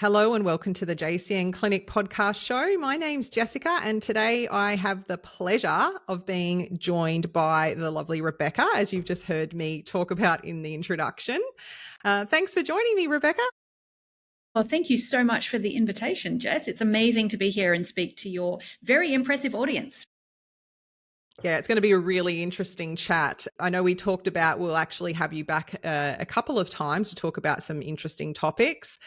Hello and welcome to the JCN Clinic podcast show. My name's Jessica, and today I have the pleasure of being joined by the lovely Rebecca, as you've just heard me talk about in the introduction. Thanks for joining me, Rebecca. Well, thank you so much for the invitation, Jess. It's amazing to be here and speak to your very impressive audience. Yeah, it's going to be a really interesting chat. I know we talked about we'll actually have you back a couple of times to talk about some interesting topics.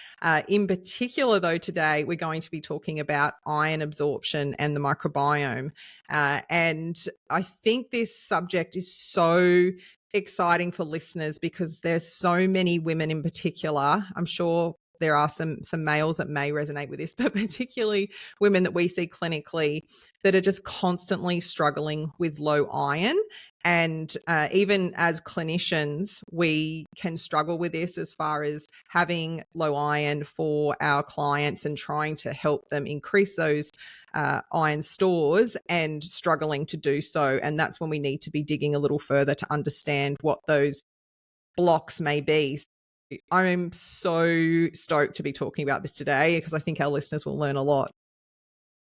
In particular, though, today we're going to be talking about iron absorption and the microbiome. And I think this subject is so exciting for listeners because there's so many women in particular. I'm sure there are some males that may resonate with this, but particularly women that we see clinically that are just constantly struggling with low iron. And even as clinicians, we can struggle with this as far as having low iron for our clients and trying to help them increase those iron stores and struggling to do so. And that's when we need to be digging a little further to understand what those blocks may be. I'm so stoked to be talking about this today because I think our listeners will learn a lot.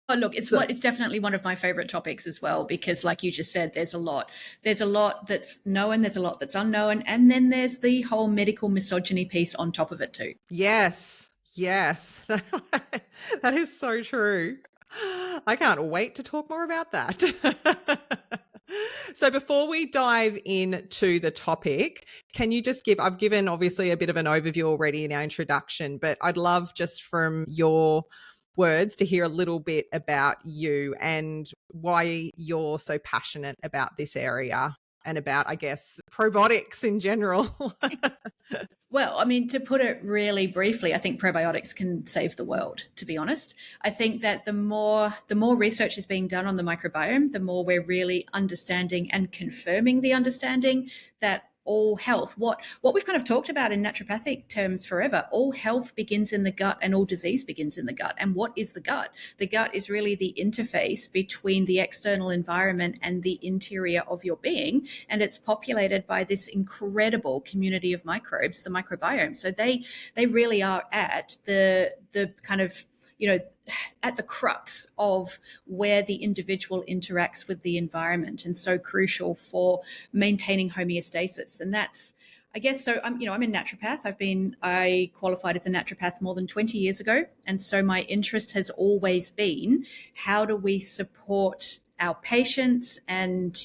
Oh, look, it's definitely one of my favorite topics as well, because like you just said, there's a lot that's known, there's a lot that's unknown. And then there's the whole medical misogyny piece on top of it too. Yes. That is so true. I can't wait to talk more about that. So before we dive into the topic, can you just I've given obviously a bit of an overview already in our introduction, but I'd love just from your words to hear a little bit about you and why you're so passionate about this area and about, I guess, probiotics in general. Well, I mean, to put it really briefly, I think probiotics can save the world, to be honest. I think that the more research is being done on the microbiome, the more we're really understanding and confirming the understanding that all health, what we've kind of talked about in naturopathic terms forever, all health begins in the gut and all disease begins in the gut. And what is the gut? The gut is really the interface between the external environment and the interior of your being. And it's populated by this incredible community of microbes, the microbiome. So they really are at the kind of, at the crux of where the individual interacts with the environment, and so crucial for maintaining homeostasis. And that's, I guess, so I'm a naturopath. I qualified as a naturopath more than 20 years ago. And so my interest has always been, how do we support our patients and,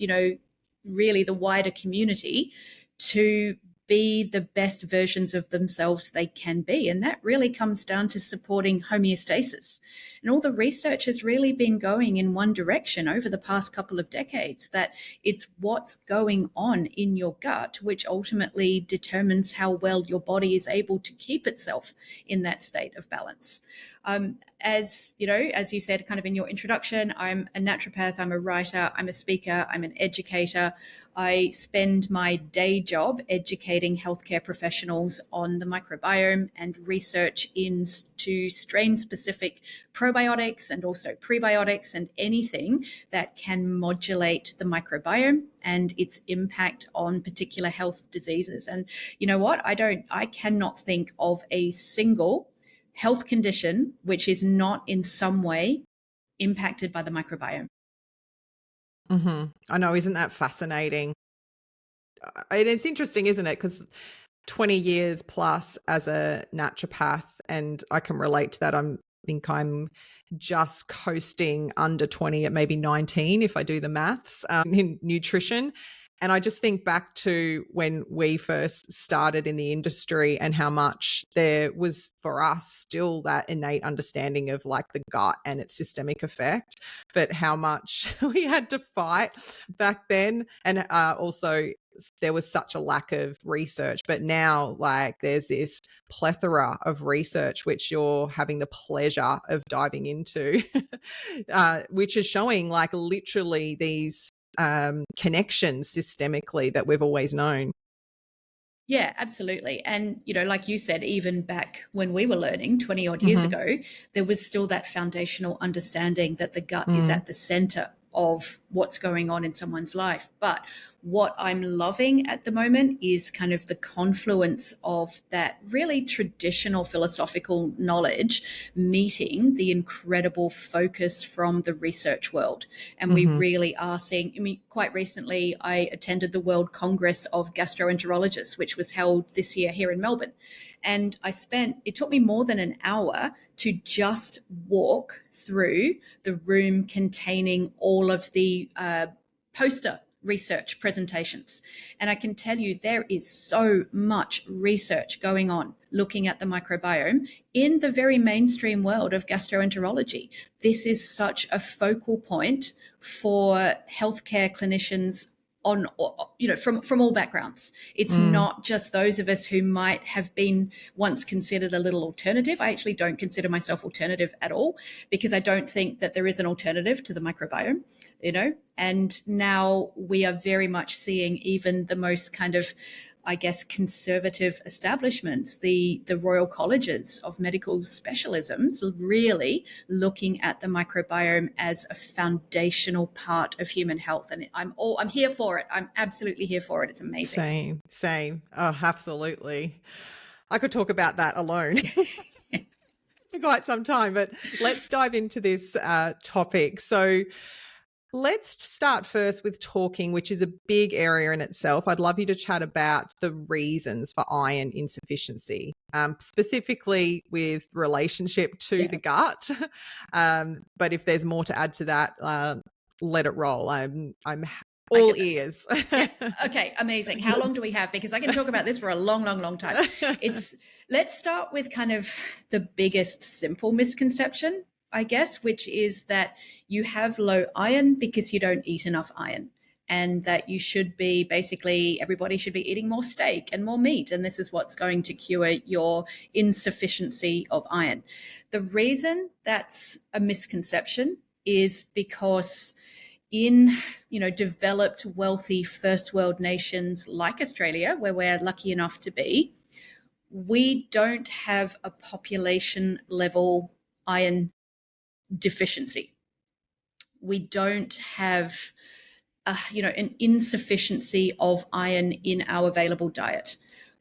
really the wider community to be the best versions of themselves they can be. And that really comes down to supporting homeostasis. And all the research has really been going in one direction over the past couple of decades, that it's what's going on in your gut, which ultimately determines how well your body is able to keep itself in that state of balance. As you said, kind of in your introduction, I'm a naturopath, I'm a writer, I'm a speaker, I'm an educator. I spend my day job educating healthcare professionals on the microbiome and research into strain-specific probiotics and also prebiotics and anything that can modulate the microbiome and its impact on particular health diseases. And you know what? I cannot think of a single health condition which is not in some way impacted by the microbiome. Mm-hmm. I know, isn't that fascinating? And it's interesting, isn't it? Because 20 years plus as a naturopath, and I can relate to that. I think I'm just coasting under 20 at maybe 19 if I do the maths in nutrition. And I just think back to when we first started in the industry and how much there was for us still that innate understanding of like the gut and its systemic effect, but how much we had to fight back then. And also there was such a lack of research, but now like there's this plethora of research which you're having the pleasure of diving into, which is showing like literally these connections systemically that we've always known. Yeah, absolutely. And, like you said, even back when we were learning 20 odd years Mm-hmm. ago, there was still that foundational understanding that the gut is at the center of what's going on in someone's life. But What I'm loving at the moment is kind of the confluence of that really traditional philosophical knowledge meeting the incredible focus from the research world. And we Mm-hmm. really are seeing, I mean, quite recently, I attended the World Congress of Gastroenterologists, which was held this year here in Melbourne. And it took me more than an hour to just walk through the room containing all of the poster research presentations. And I can tell you there is so much research going on looking at the microbiome in the very mainstream world of gastroenterology. This is such a focal point for healthcare clinicians on, from all backgrounds. It's Mm. not just those of us who might have been once considered a little alternative. I actually don't consider myself alternative at all, because I don't think that there is an alternative to the microbiome, and now we are very much seeing even the most kind of, I guess, conservative establishments, the Royal Colleges of Medical Specialisms, really looking at the microbiome as a foundational part of human health. And I'm here for it. I'm absolutely here for it. It's amazing. Same. Oh, absolutely. I could talk about that alone for quite some time, but let's dive into this topic. So let's start first with talking, which is a big area in itself. I'd love you to chat about the reasons for iron insufficiency, specifically with relationship to the gut. But if there's more to add to that, let it roll. I'm all ears. Yeah. Okay. Amazing. How long do we have? Because I can talk about this for a long, long, long time. Let's start with kind of the biggest simple misconception, I guess, which is that you have low iron because you don't eat enough iron, and that you should be everybody should be eating more steak and more meat. And this is what's going to cure your insufficiency of iron. The reason that's a misconception is because in developed, wealthy, first world nations like Australia, where we're lucky enough to be, we don't have a population level iron deficiency. We don't have an insufficiency of iron in our available diet.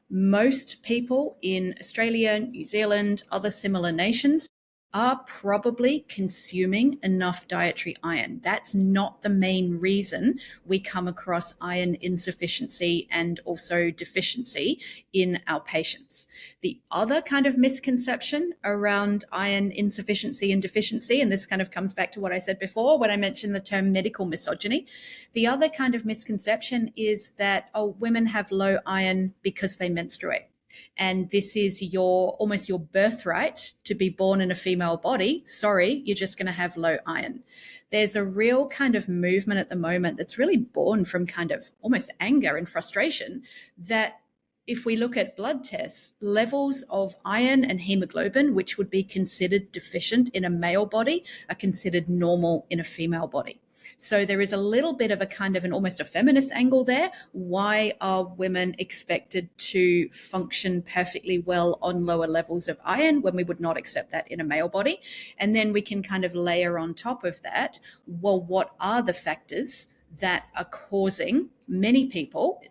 Most people in Australia, New Zealand, other similar nations are probably consuming enough dietary iron. That's not the main reason we come across iron insufficiency and also deficiency in our patients. The other kind of misconception around iron insufficiency and deficiency, and this kind of comes back to what I said before when I mentioned the term medical misogyny, the other kind of misconception is that, women have low iron because they menstruate. And this is almost your birthright to be born in a female body. Sorry, you're just going to have low iron. There's a real kind of movement at the moment that's really born from kind of almost anger and frustration that if we look at blood tests, levels of iron and hemoglobin, which would be considered deficient in a male body, are considered normal in a female body. So there is a little bit of a kind of almost a feminist angle there. Why are women expected to function perfectly well on lower levels of iron when we would not accept that in a male body? And then we can kind of layer on top of that, well, what are the factors that are causing many people,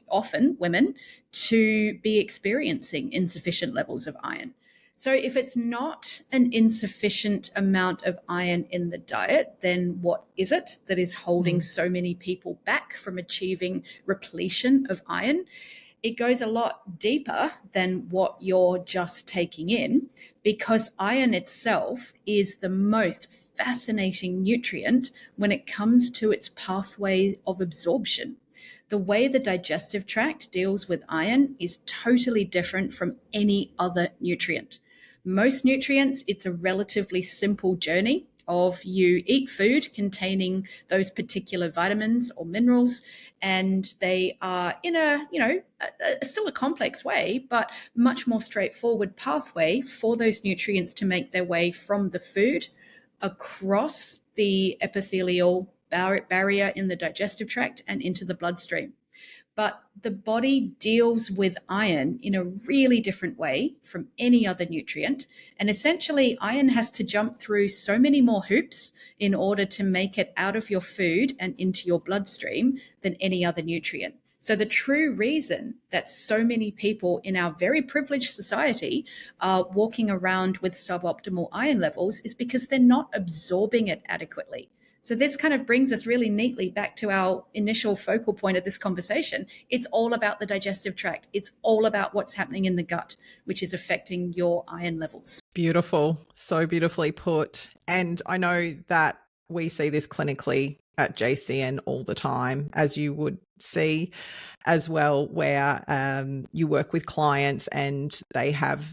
often women, to be experiencing insufficient levels of iron? So if it's not an insufficient amount of iron in the diet, then what is it that is holding so many people back from achieving repletion of iron? It goes a lot deeper than what you're just taking in, because iron itself is the most fascinating nutrient when it comes to its pathway of absorption. The way the digestive tract deals with iron is totally different from any other nutrient. Most nutrients, it's a relatively simple journey of you eat food containing those particular vitamins or minerals, and they are in still a complex way, but much more straightforward pathway for those nutrients to make their way from the food across the epithelial barrier in the digestive tract and into the bloodstream. but the body deals with iron in a really different way from any other nutrient. And essentially, iron has to jump through so many more hoops in order to make it out of your food and into your bloodstream than any other nutrient. So the true reason that so many people in our very privileged society are walking around with suboptimal iron levels is because they're not absorbing it adequately. So this kind of brings us really neatly back to our initial focal point of this conversation. It's all about the digestive tract. It's all about what's happening in the gut, which is affecting your iron levels. Beautiful. So beautifully put. And I know that we see this clinically at JCN all the time, as you would see as well, where you work with clients and they have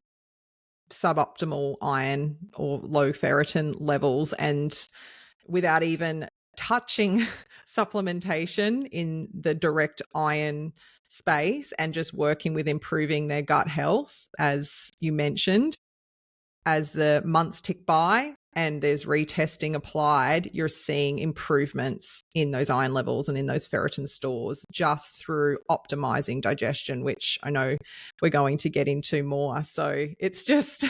suboptimal iron or low ferritin levels, and without even touching supplementation in the direct iron space and just working with improving their gut health, as you mentioned, as the months tick by and there's retesting applied, you're seeing improvements in those iron levels and in those ferritin stores just through optimizing digestion, which I know we're going to get into more. So it's just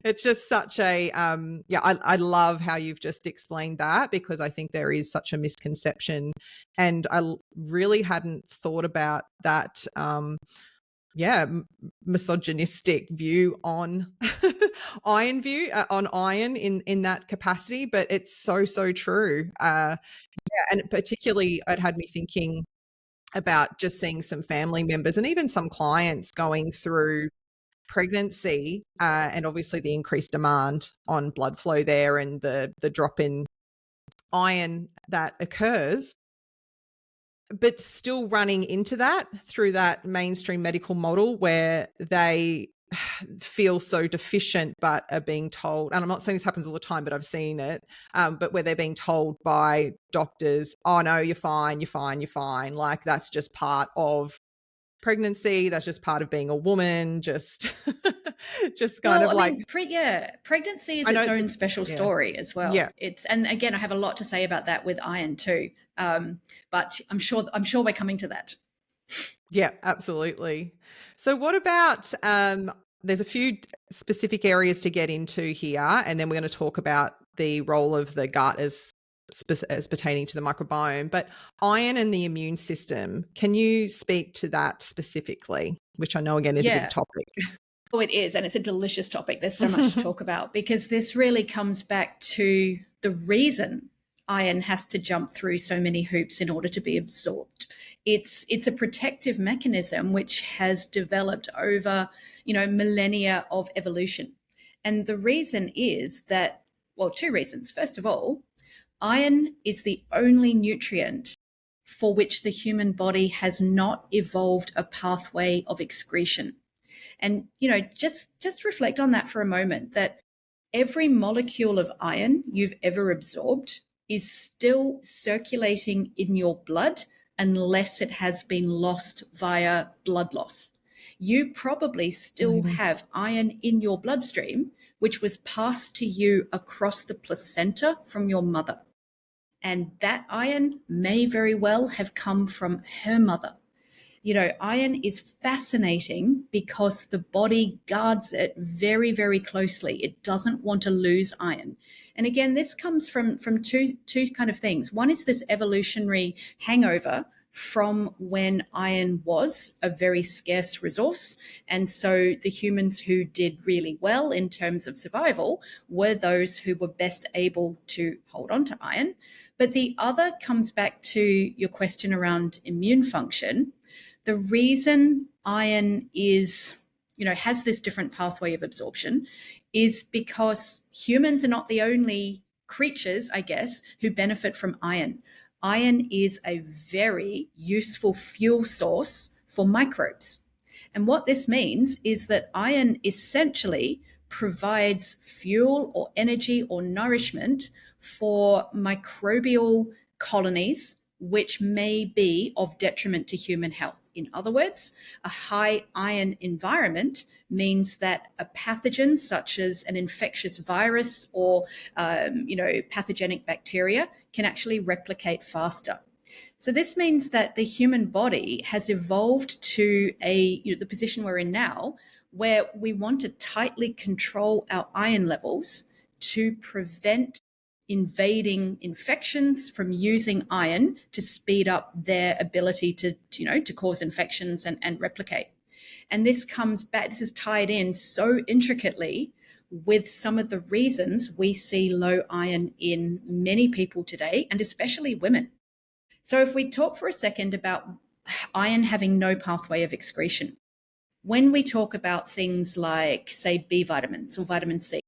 it's just such a I love how you've just explained that, because I think there is such a misconception, and I really hadn't thought about that misogynistic view on on iron in that capacity, but it's so true. And particularly it had me thinking about just seeing some family members and even some clients going through pregnancy, and obviously the increased demand on blood flow there and the drop in iron that occurs, but still running into that through that mainstream medical model where they feel so deficient but are being told, and I'm not saying this happens all the time, but I've seen it, but where they're being told by doctors, oh no, you're fine, like that's just part of pregnancy, that's just part of being a woman, just just kind Well, of I like, mean, pregnancy is I know its it's own special yeah, story as well. yeah, And again, I have a lot to say about that with iron too. But I'm sure we're coming to that. yeah, absolutely. So what about there's a few specific areas to get into here, and then we're going to talk about the role of the gut as pertaining to the microbiome. But iron and the immune system, can you speak to that specifically, which I know again is a big Yeah. topic? Oh, it is. And it's a delicious topic. There's so much to talk about because this really comes back to the reason iron has to jump through so many hoops in order to be absorbed. It's a protective mechanism which has developed over, millennia of evolution. And the reason is that, well, two reasons. First of all, iron is the only nutrient for which the human body has not evolved a pathway of excretion. And just reflect on that for a moment, that every molecule of iron you've ever absorbed is still circulating in your blood unless it has been lost via blood loss. You probably still Amazing. have iron in your bloodstream, which was passed to you across the placenta from your mother. And that iron may very well have come from her mother. Iron is fascinating because the body guards it very, very closely. It doesn't want to lose iron. And again, this comes from two kind of things. One is this evolutionary hangover from when iron was a very scarce resource. And so the humans who did really well in terms of survival were those who were best able to hold on to iron. But the other comes back to your question around immune function. The reason iron has this different pathway of absorption is because humans are not the only creatures, I guess, who benefit from iron. Iron is a very useful fuel source for microbes. And what this means is that iron essentially provides fuel or energy or nourishment for microbial colonies which may be of detriment to human health. In other words, a high iron environment means that a pathogen such as an infectious virus or pathogenic bacteria can actually replicate faster. So this means that the human body has evolved to the position we're in now, where we want to tightly control our iron levels to prevent invading infections from using iron to speed up their ability to cause infections and replicate. And this comes back, this is tied in so intricately with some of the reasons we see low iron in many people today, and especially women. So if we talk for a second about iron having no pathway of excretion, when we talk about things like, say, B vitamins or vitamin C,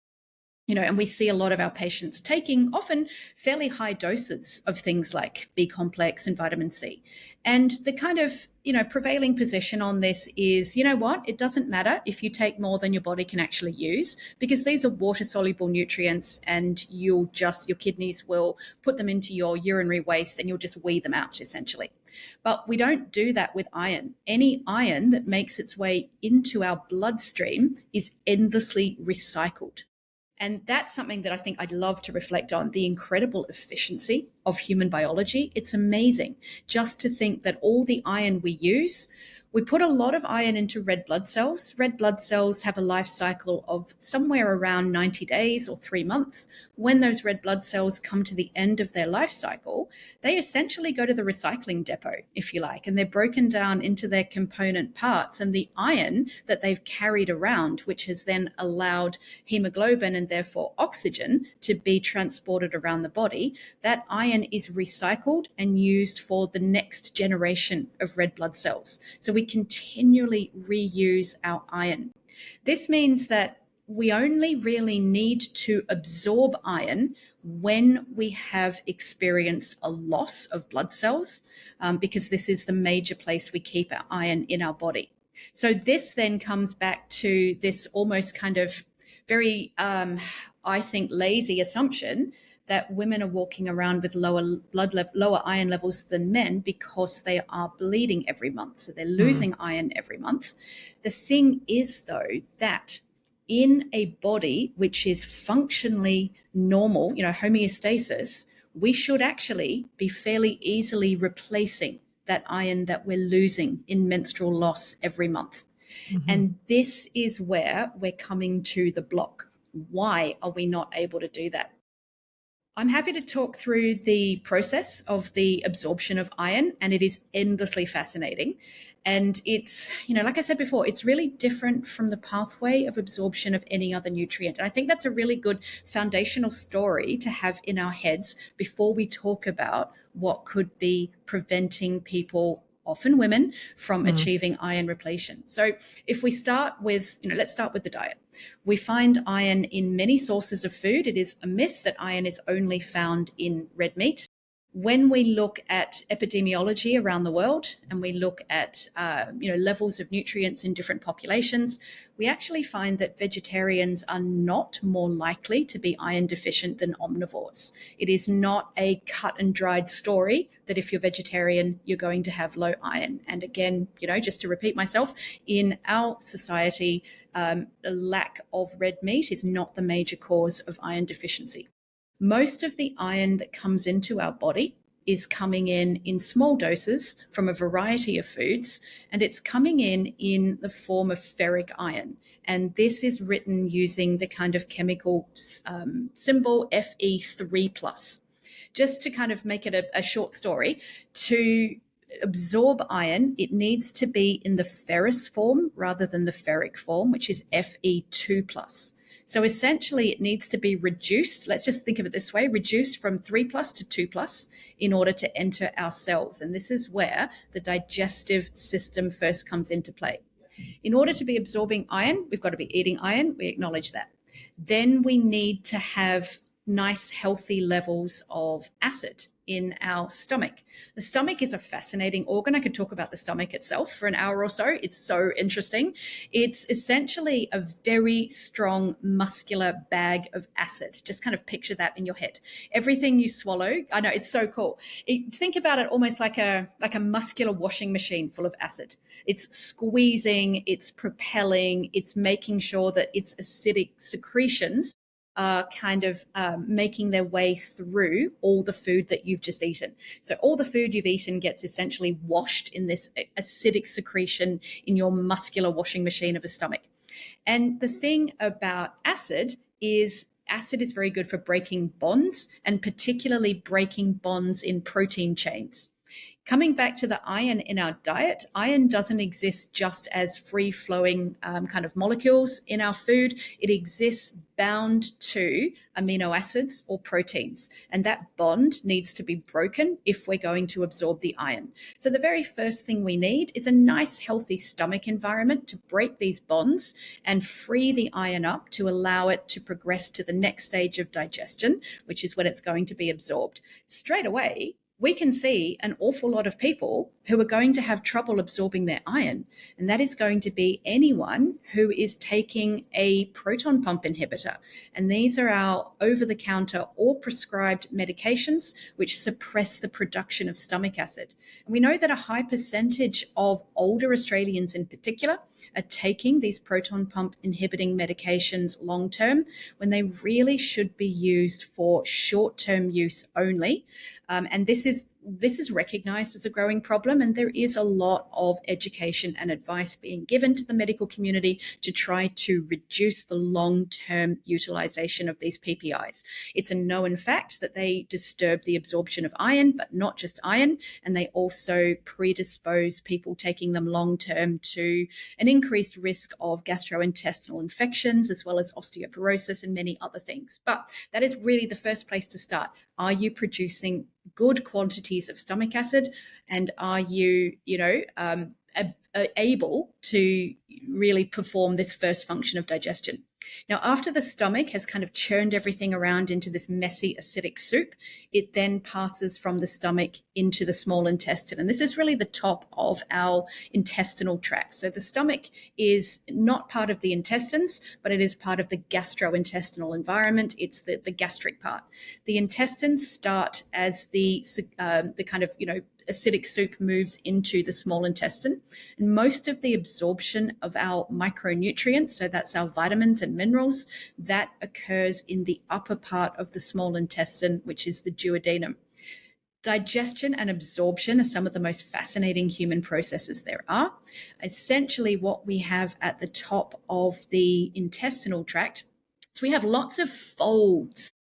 and we see a lot of our patients taking often fairly high doses of things like B complex and vitamin C. And the kind of, prevailing position on this is, what? It doesn't matter if you take more than your body can actually use, because these are water soluble nutrients, and your kidneys will put them into your urinary waste and you'll just wee them out essentially. But we don't do that with iron. Any iron that makes its way into our bloodstream is endlessly recycled. And that's something that I think I'd love to reflect on, the incredible efficiency of human biology. It's amazing just to think that all the iron we use, we put a lot of iron into red blood cells. Red blood cells have a life cycle of somewhere around 90 days or 3 months. When those red blood cells come to the end of their life cycle, they essentially go to the recycling depot, if you like, and they're broken down into their component parts. And the iron that they've carried around, which has then allowed hemoglobin and therefore oxygen to be transported around the body, that iron is recycled and used for the next generation of red blood cells. So we continually reuse our iron. This means that we only really need to absorb iron when we have experienced a loss of blood cells, because this is the major place we keep our iron in our body. So this then comes back to this almost kind of very, I think, lazy assumption that women are walking around with lower iron levels than men because they are bleeding every month. So they're losing iron every month. The thing is, though, that in a body which is functionally normal, homeostasis, we should actually be fairly easily replacing that iron that we're losing in menstrual loss every month. Mm-hmm. And this is where we're coming to the block. Why are we not able to do that? I'm happy to talk through the process of the absorption of iron, and it is endlessly fascinating. And it's, like I said before, it's really different from the pathway of absorption of any other nutrient. And I think that's a really good foundational story to have in our heads before we talk about what could be preventing people, often women, from achieving iron repletion. So if we start with, let's start with the diet. We find iron in many sources of food. It is a myth that iron is only found in red meat. When we look at epidemiology around the world and we look at levels of nutrients in different populations, we actually find that vegetarians are not more likely to be iron deficient than omnivores. It is not a cut and dried story that if you're vegetarian, you're going to have low iron. And again, just to repeat myself, in our society, the lack of red meat is not the major cause of iron deficiency. Most of the iron that comes into our body is coming in small doses from a variety of foods, and it's coming in the form of ferric iron. And this is written using the kind of chemical symbol Fe3+. Just to kind of make it a short story, to absorb iron, it needs to be in the ferrous form rather than the ferric form, which is Fe2+. So essentially it needs to be reduced. Let's just think of it this way, reduced from 3+ to 2+ in order to enter our cells. And this is where the digestive system first comes into play. In order to be absorbing iron, we've got to be eating iron. We acknowledge that. Then we need to have nice, healthy levels of acid in our stomach. The stomach is a fascinating organ. I could talk about the stomach itself for an hour or so. It's so interesting. It's essentially a very strong muscular bag of acid. Just kind of picture that in your head. Everything you swallow, I know, it's so cool. Think about it almost like a muscular washing machine full of acid. It's squeezing, it's propelling, it's making sure that its acidic secretions are kind of making their way through all the food that you've just eaten. So all the food you've eaten gets essentially washed in this acidic secretion in your muscular washing machine of a stomach. And the thing about acid is very good for breaking bonds, and particularly breaking bonds in protein chains. Coming back to the iron in our diet, iron doesn't exist just as free flowing kind of molecules in our food. It exists bound to amino acids or proteins. And that bond needs to be broken if we're going to absorb the iron. So the very first thing we need is a nice, healthy stomach environment to break these bonds and free the iron up to allow it to progress to the next stage of digestion, which is when it's going to be absorbed. Straight away, we can see an awful lot of people who are going to have trouble absorbing their iron. And that is going to be anyone who is taking a proton pump inhibitor. And these are our over-the-counter or prescribed medications which suppress the production of stomach acid. And we know that a high percentage of older Australians in particular are taking these proton pump inhibiting medications long-term when they really should be used for short-term use only. And this is recognized as a growing problem, and there is a lot of education and advice being given to the medical community to try to reduce the long-term utilization of these PPIs. It's a known fact that they disturb the absorption of iron, but not just iron, and they also predispose people taking them long-term to an increased risk of gastrointestinal infections, as well as osteoporosis and many other things. But that is really the first place to start. Are you producing good quantities of stomach acid, and are you, able to really perform this first function of digestion? Now, after the stomach has kind of churned everything around into this messy acidic soup, it then passes from the stomach into the small intestine. And this is really the top of our intestinal tract. So the stomach is not part of the intestines, but it is part of the gastrointestinal environment. It's the gastric part. The intestines start as the kind of, acidic soup moves into the small intestine. And most of the absorption of our micronutrients, so that's our vitamins and minerals, that occurs in the upper part of the small intestine, which is the duodenum. Digestion and absorption are some of the most fascinating human processes there are. Essentially, what we have at the top of the intestinal tract, so we have lots of folds.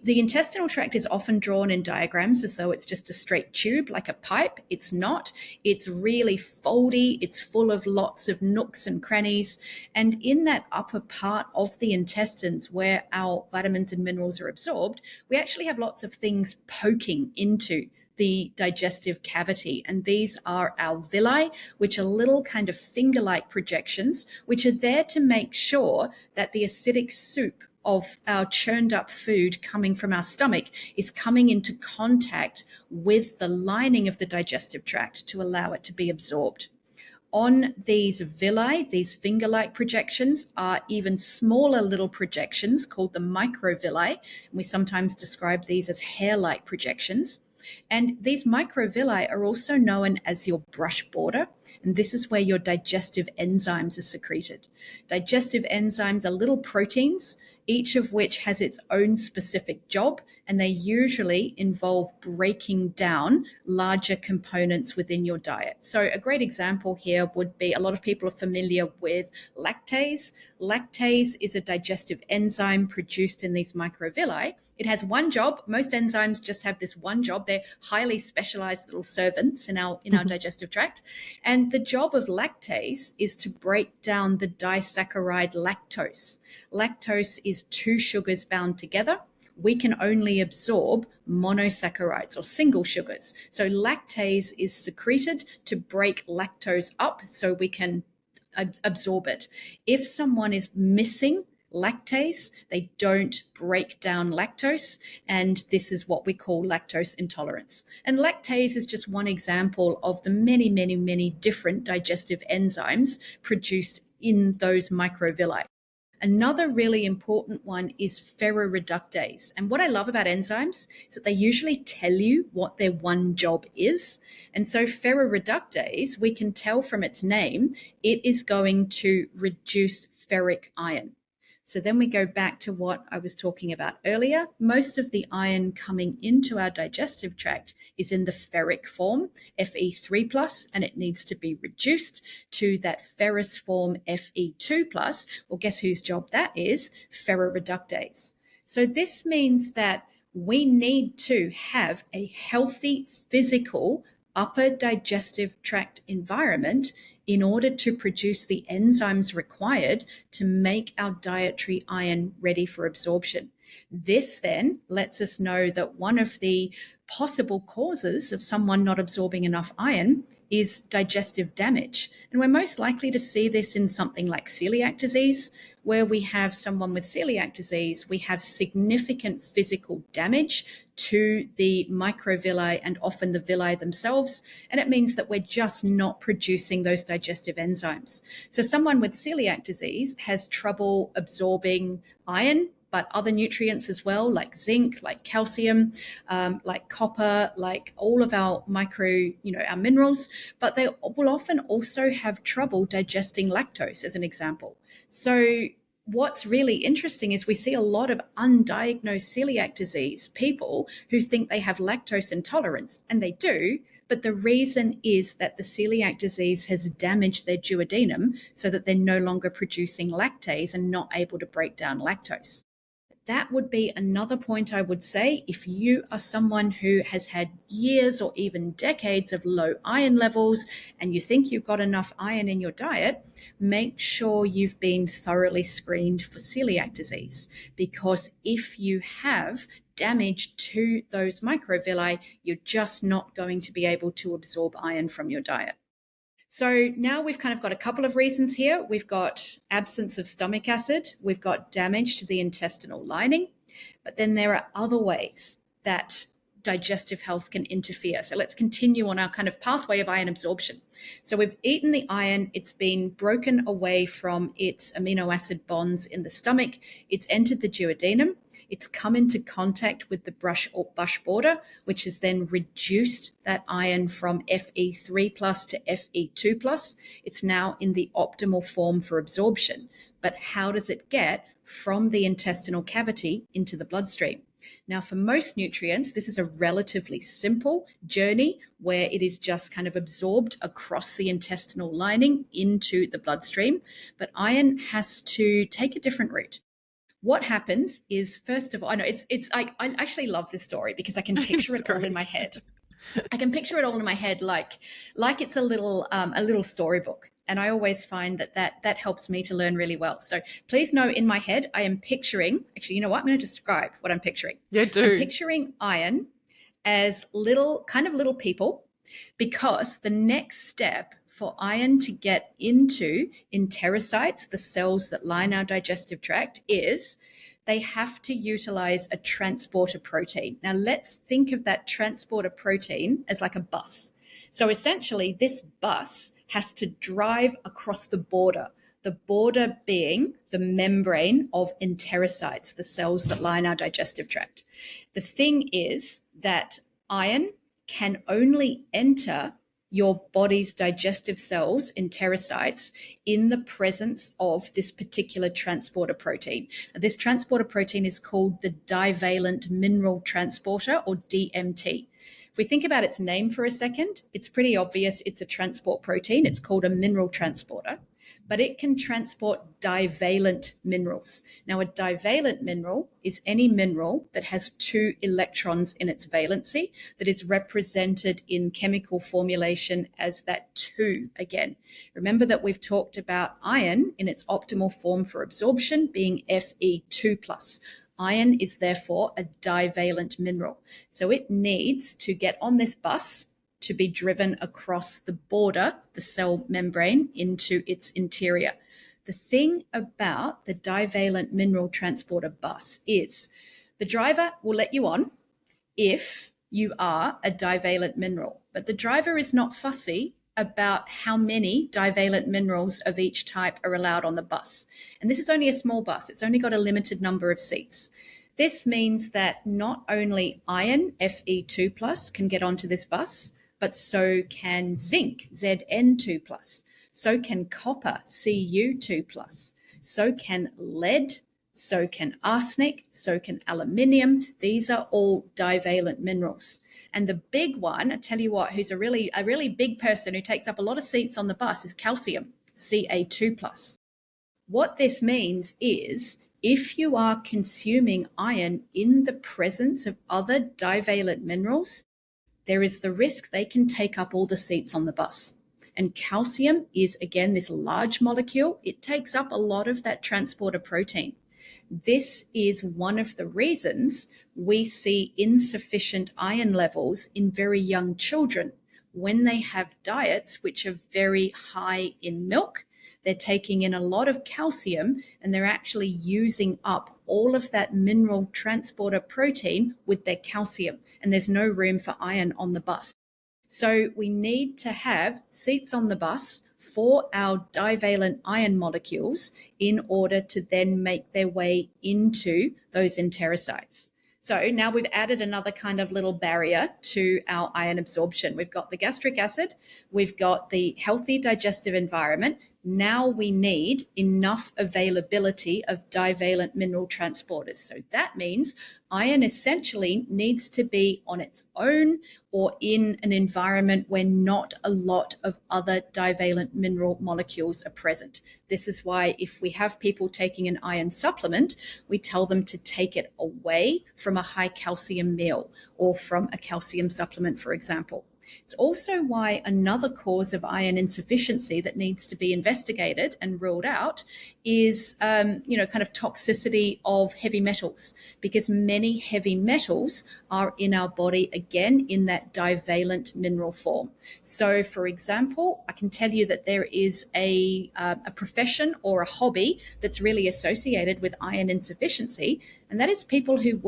The intestinal tract is often drawn in diagrams as though it's just a straight tube, like a pipe. It's not. It's really foldy. It's full of lots of nooks and crannies. And in that upper part of the intestines where our vitamins and minerals are absorbed, we actually have lots of things poking into the digestive cavity. And these are our villi, which are little kind of finger-like projections, which are there to make sure that the acidic soup of our churned up food coming from our stomach is coming into contact with the lining of the digestive tract to allow it to be absorbed. On these villi, these finger-like projections, are even smaller little projections called the microvilli. And we sometimes describe these as hair-like projections. And these microvilli are also known as your brush border, and this is where your digestive enzymes are secreted. Digestive enzymes are little proteins, each of which has its own specific job, and they usually involve breaking down larger components within your diet. So a great example here would be, a lot of people are familiar with lactase. Lactase is a digestive enzyme produced in these microvilli. It has one job. Most enzymes just have this one job. They're highly specialized little servants in our digestive tract. And the job of lactase is to break down the disaccharide lactose. Lactose is two sugars bound together. We can only absorb monosaccharides or single sugars. So lactase is secreted to break lactose up so we can absorb it. If someone is missing lactase, they don't break down lactose, and this is what we call lactose intolerance. And lactase is just one example of the many, many, many different digestive enzymes produced in those microvilli. Another really important one is ferroreductase. And what I love about enzymes is that they usually tell you what their one job is. And so ferroreductase, we can tell from its name, it is going to reduce ferric iron. So then we go back to what I was talking about earlier. Most of the iron coming into our digestive tract is in the ferric form, Fe3+, and it needs to be reduced to that ferrous form, Fe2+. Well, guess whose job that is? Ferroreductase. So this means that we need to have a healthy physical upper digestive tract environment in order to produce the enzymes required to make our dietary iron ready for absorption. This then lets us know that one of the possible causes of someone not absorbing enough iron is digestive damage. And we're most likely to see this in something like celiac disease, where we have someone with celiac disease, we have significant physical damage to the microvilli and often the villi themselves. And it means that we're just not producing those digestive enzymes. So someone with celiac disease has trouble absorbing iron, but other nutrients as well, like zinc, like calcium, like copper, like all of our our minerals, but they will often also have trouble digesting lactose, as an example. So what's really interesting is we see a lot of undiagnosed celiac disease people who think they have lactose intolerance, and they do, but the reason is that the celiac disease has damaged their duodenum so that they're no longer producing lactase and not able to break down lactose. That would be another point I would say. If you are someone who has had years or even decades of low iron levels and you think you've got enough iron in your diet, make sure you've been thoroughly screened for celiac disease. Because if you have damage to those microvilli, you're just not going to be able to absorb iron from your diet. So now we've kind of got a couple of reasons here. We've got absence of stomach acid. We've got damage to the intestinal lining. But then there are other ways that digestive health can interfere. So let's continue on our kind of pathway of iron absorption. So we've eaten the iron. It's been broken away from its amino acid bonds in the stomach. It's entered the duodenum. It's come into contact with the brush or bush border, which has then reduced that iron from Fe3 plus to Fe2 plus. It's now in the optimal form for absorption. But how does it get from the intestinal cavity into the bloodstream? Now, for most nutrients, this is a relatively simple journey where it is just kind of absorbed across the intestinal lining into the bloodstream. But iron has to take a different route. What happens is, first of all, I know I actually love this story because I can picture it all in my head. I can picture it all in my head like it's a little storybook. And I always find that helps me to learn really well. So please know, in my head, I am picturing, actually, you know what? I'm going to describe what I'm picturing. Yeah, do. I'm picturing iron as little people, because the next step for iron to get into enterocytes, the cells that line our digestive tract, is they have to utilize a transporter protein. Now, let's think of that transporter protein as like a bus. So essentially, this bus has to drive across the border being the membrane of enterocytes, the cells that line our digestive tract. The thing is that iron can only enter your body's digestive cells, enterocytes, in the presence of this particular transporter protein. This transporter protein is called the divalent mineral transporter, or DMT. If we think about its name for a second, it's pretty obvious it's a transport protein. It's called a mineral transporter, but it can transport divalent minerals. Now, a divalent mineral is any mineral that has 2 electrons in its valency, that is represented in chemical formulation as that 2 again. Remember that we've talked about iron in its optimal form for absorption being Fe2+. Iron is therefore a divalent mineral. So it needs to get on this bus to be driven across the border, the cell membrane, into its interior. The thing about the divalent mineral transporter bus is the driver will let you on if you are a divalent mineral, but the driver is not fussy about how many divalent minerals of each type are allowed on the bus. And this is only a small bus. It's only got a limited number of seats. This means that not only iron, Fe2+, can get onto this bus, but so can zinc, Zn2+, so can copper, Cu2+, so can lead, so can arsenic, so can aluminium. These are all divalent minerals. And the big one, I tell you what, who's a really big person who takes up a lot of seats on the bus is calcium, Ca2+. What this means is if you are consuming iron in the presence of other divalent minerals, there is the risk they can take up all the seats on the bus. And calcium is, again, this large molecule. It takes up a lot of that transporter protein. This is one of the reasons we see insufficient iron levels in very young children when they have diets which are very high in milk. They're taking in a lot of calcium and they're actually using up all of that mineral transporter protein with their calcium, and there's no room for iron on the bus. So we need to have seats on the bus for our divalent iron molecules in order to then make their way into those enterocytes. So now we've added another kind of little barrier to our iron absorption. We've got the gastric acid, we've got the healthy digestive environment. Now we need enough availability of divalent mineral transporters. So that means iron essentially needs to be on its own or in an environment where not a lot of other divalent mineral molecules are present. This is why if we have people taking an iron supplement, we tell them to take it away from a high calcium meal or from a calcium supplement, for example. It's also why another cause of iron insufficiency that needs to be investigated and ruled out is, kind of toxicity of heavy metals, because many heavy metals are in our body, again, in that divalent mineral form. So, for example, I can tell you that there is a profession or a hobby that's really associated with iron insufficiency, and that is people who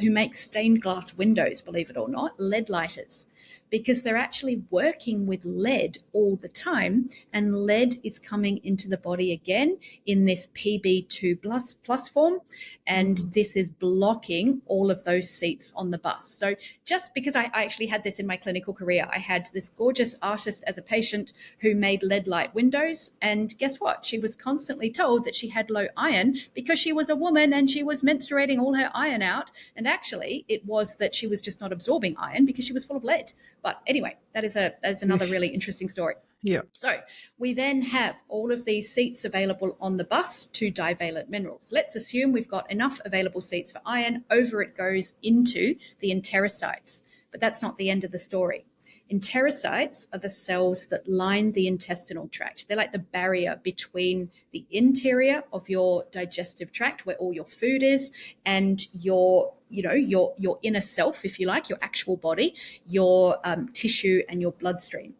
make stained glass windows, believe it or not, lead lighters, because they're actually working with lead all the time, and lead is coming into the body again in this Pb2 plus form, and this is blocking all of those seats on the bus. So just because I actually had this in my clinical career, I had this gorgeous artist as a patient who made lead light windows, and guess what? She was constantly told that she had low iron because she was a woman and she was menstruating all her iron out, and actually it was that she was just not absorbing iron because she was full of lead. But anyway, that is another really interesting story. Yeah. So we then have all of these seats available on the bus to divalent minerals. Let's assume we've got enough available seats for iron. Over it goes into the enterocytes. But that's not the end of the story. Enterocytes are the cells that line the intestinal tract. They're like the barrier between the interior of your digestive tract, where all your food is, and your inner self, if you like, your actual body, your tissue and your bloodstream.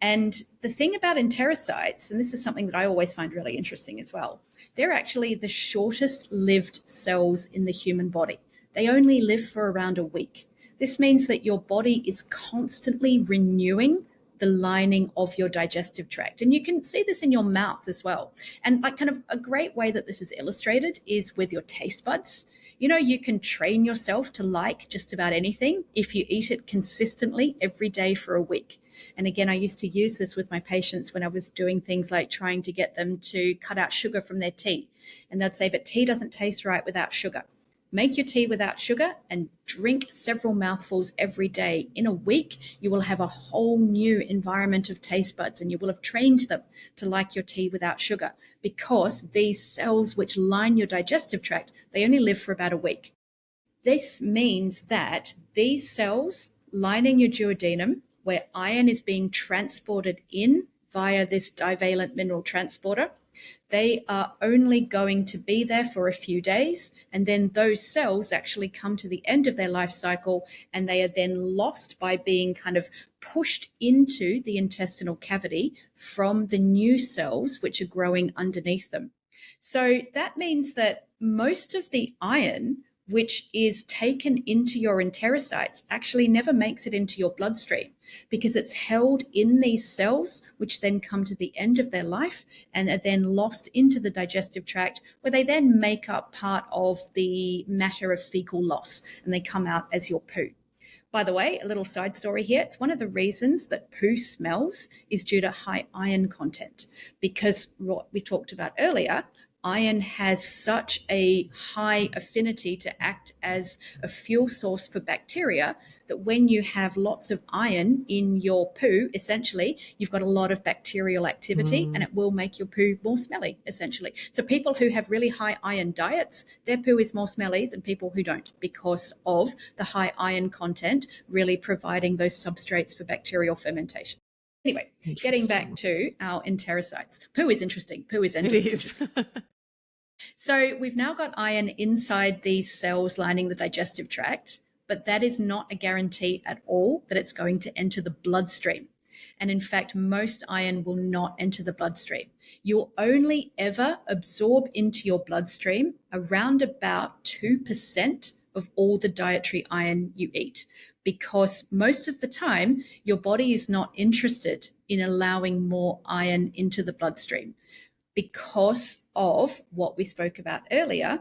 And the thing about enterocytes, and this is something that I always find really interesting as well, they're actually the shortest lived cells in the human body. They only live for around a week. This means that your body is constantly renewing the lining of your digestive tract. And you can see this in your mouth as well. And like kind of a great way that this is illustrated is with your taste buds. You can train yourself to like just about anything if you eat it consistently every day for a week. And again, I used to use this with my patients when I was doing things like trying to get them to cut out sugar from their tea. And they'd say, but tea doesn't taste right without sugar. Make your tea without sugar and drink several mouthfuls every day. In a week, you will have a whole new environment of taste buds, and you will have trained them to like your tea without sugar, because these cells which line your digestive tract, they only live for about a week. This means that these cells lining your duodenum, where iron is being transported in via this divalent mineral transporter, they are only going to be there for a few days, and then those cells actually come to the end of their life cycle, and they are then lost by being kind of pushed into the intestinal cavity from the new cells which are growing underneath them. So that means that most of the iron which is taken into your enterocytes actually never makes it into your bloodstream, because it's held in these cells, which then come to the end of their life and are then lost into the digestive tract, where they then make up part of the matter of fecal loss, and they come out as your poo. By the way, a little side story here. It's one of the reasons that poo smells is due to high iron content, because what we talked about earlier, iron has such a high affinity to act as a fuel source for bacteria that when you have lots of iron in your poo, essentially, you've got a lot of bacterial activity and it will make your poo more smelly, essentially. So people who have really high iron diets, their poo is more smelly than people who don't because of the high iron content really providing those substrates for bacterial fermentation. Anyway, getting back to our enterocytes. Poo is interesting. Poo is interesting. So we've now got iron inside these cells lining the digestive tract, but that is not a guarantee at all that it's going to enter the bloodstream. And in fact, most iron will not enter the bloodstream. You'll only ever absorb into your bloodstream around about 2% of all the dietary iron you eat, because most of the time your body is not interested in allowing more iron into the bloodstream because of what we spoke about earlier,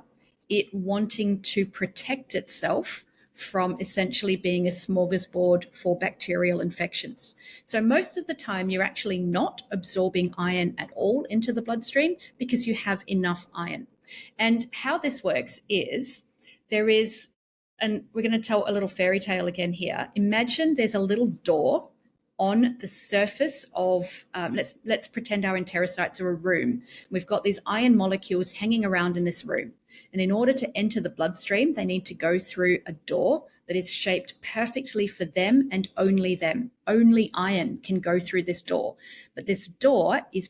it wanting to protect itself from essentially being a smorgasbord for bacterial infections. So most of the time, you're actually not absorbing iron at all into the bloodstream because you have enough iron. And how this works is there is, and we're going to tell a little fairy tale again here. Imagine there's a little door on the surface of, let's pretend our enterocytes are a room. We've got these iron molecules hanging around in this room. And in order to enter the bloodstream, they need to go through a door that is shaped perfectly for them and only them. Only iron can go through this door. But this door is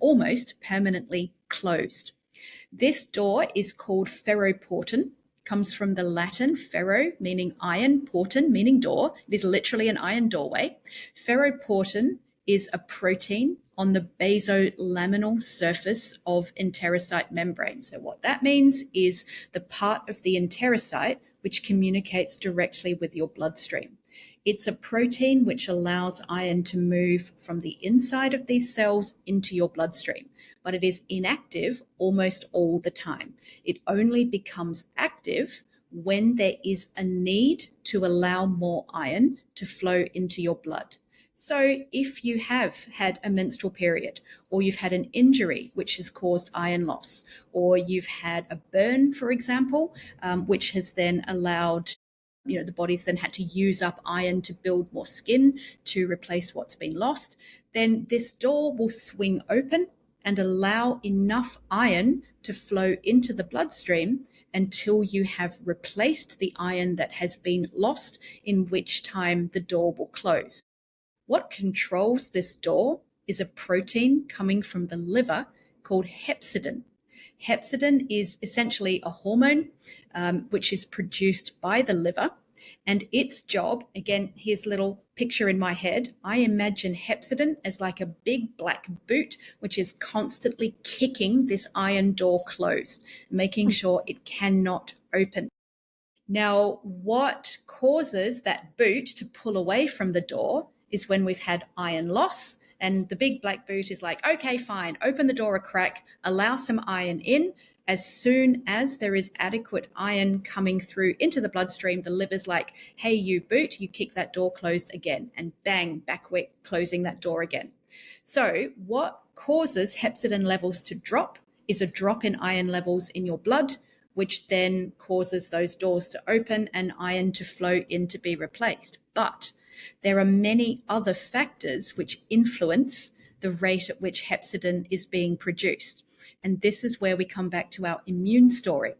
almost permanently closed. This door is called ferroportin. Comes from the Latin ferro, meaning iron, portin, meaning door. It is literally an iron doorway. Ferroportin is a protein on the basolaminal surface of enterocyte membrane. So what that means is the part of the enterocyte which communicates directly with your bloodstream. It's a protein which allows iron to move from the inside of these cells into your bloodstream, but it is inactive almost all the time. It only becomes active when there is a need to allow more iron to flow into your blood. So if you have had a menstrual period, or you've had an injury which has caused iron loss, or you've had a burn, for example, which has then allowed the body's then had to use up iron to build more skin to replace what's been lost, then this door will swing open and allow enough iron to flow into the bloodstream until you have replaced the iron that has been lost, in which time the door will close. What controls this door is a protein coming from the liver called hepcidin. Hepcidin is essentially a hormone which is produced by the liver. And its job, again, here's a little picture in my head. I imagine hepcidin as like a big black boot, which is constantly kicking this iron door closed, making sure it cannot open. Now, what causes that boot to pull away from the door is when we've had iron loss, and the big black boot is like, okay, fine, open the door a crack, allow some iron in. As soon as there is adequate iron coming through into the bloodstream, the liver's like, hey, you boot, you kick that door closed again, and bang, back we're closing that door again. So what causes hepcidin levels to drop is a drop in iron levels in your blood, which then causes those doors to open and iron to flow in to be replaced. But there are many other factors which influence the rate at which hepcidin is being produced. And this is where we come back to our immune story.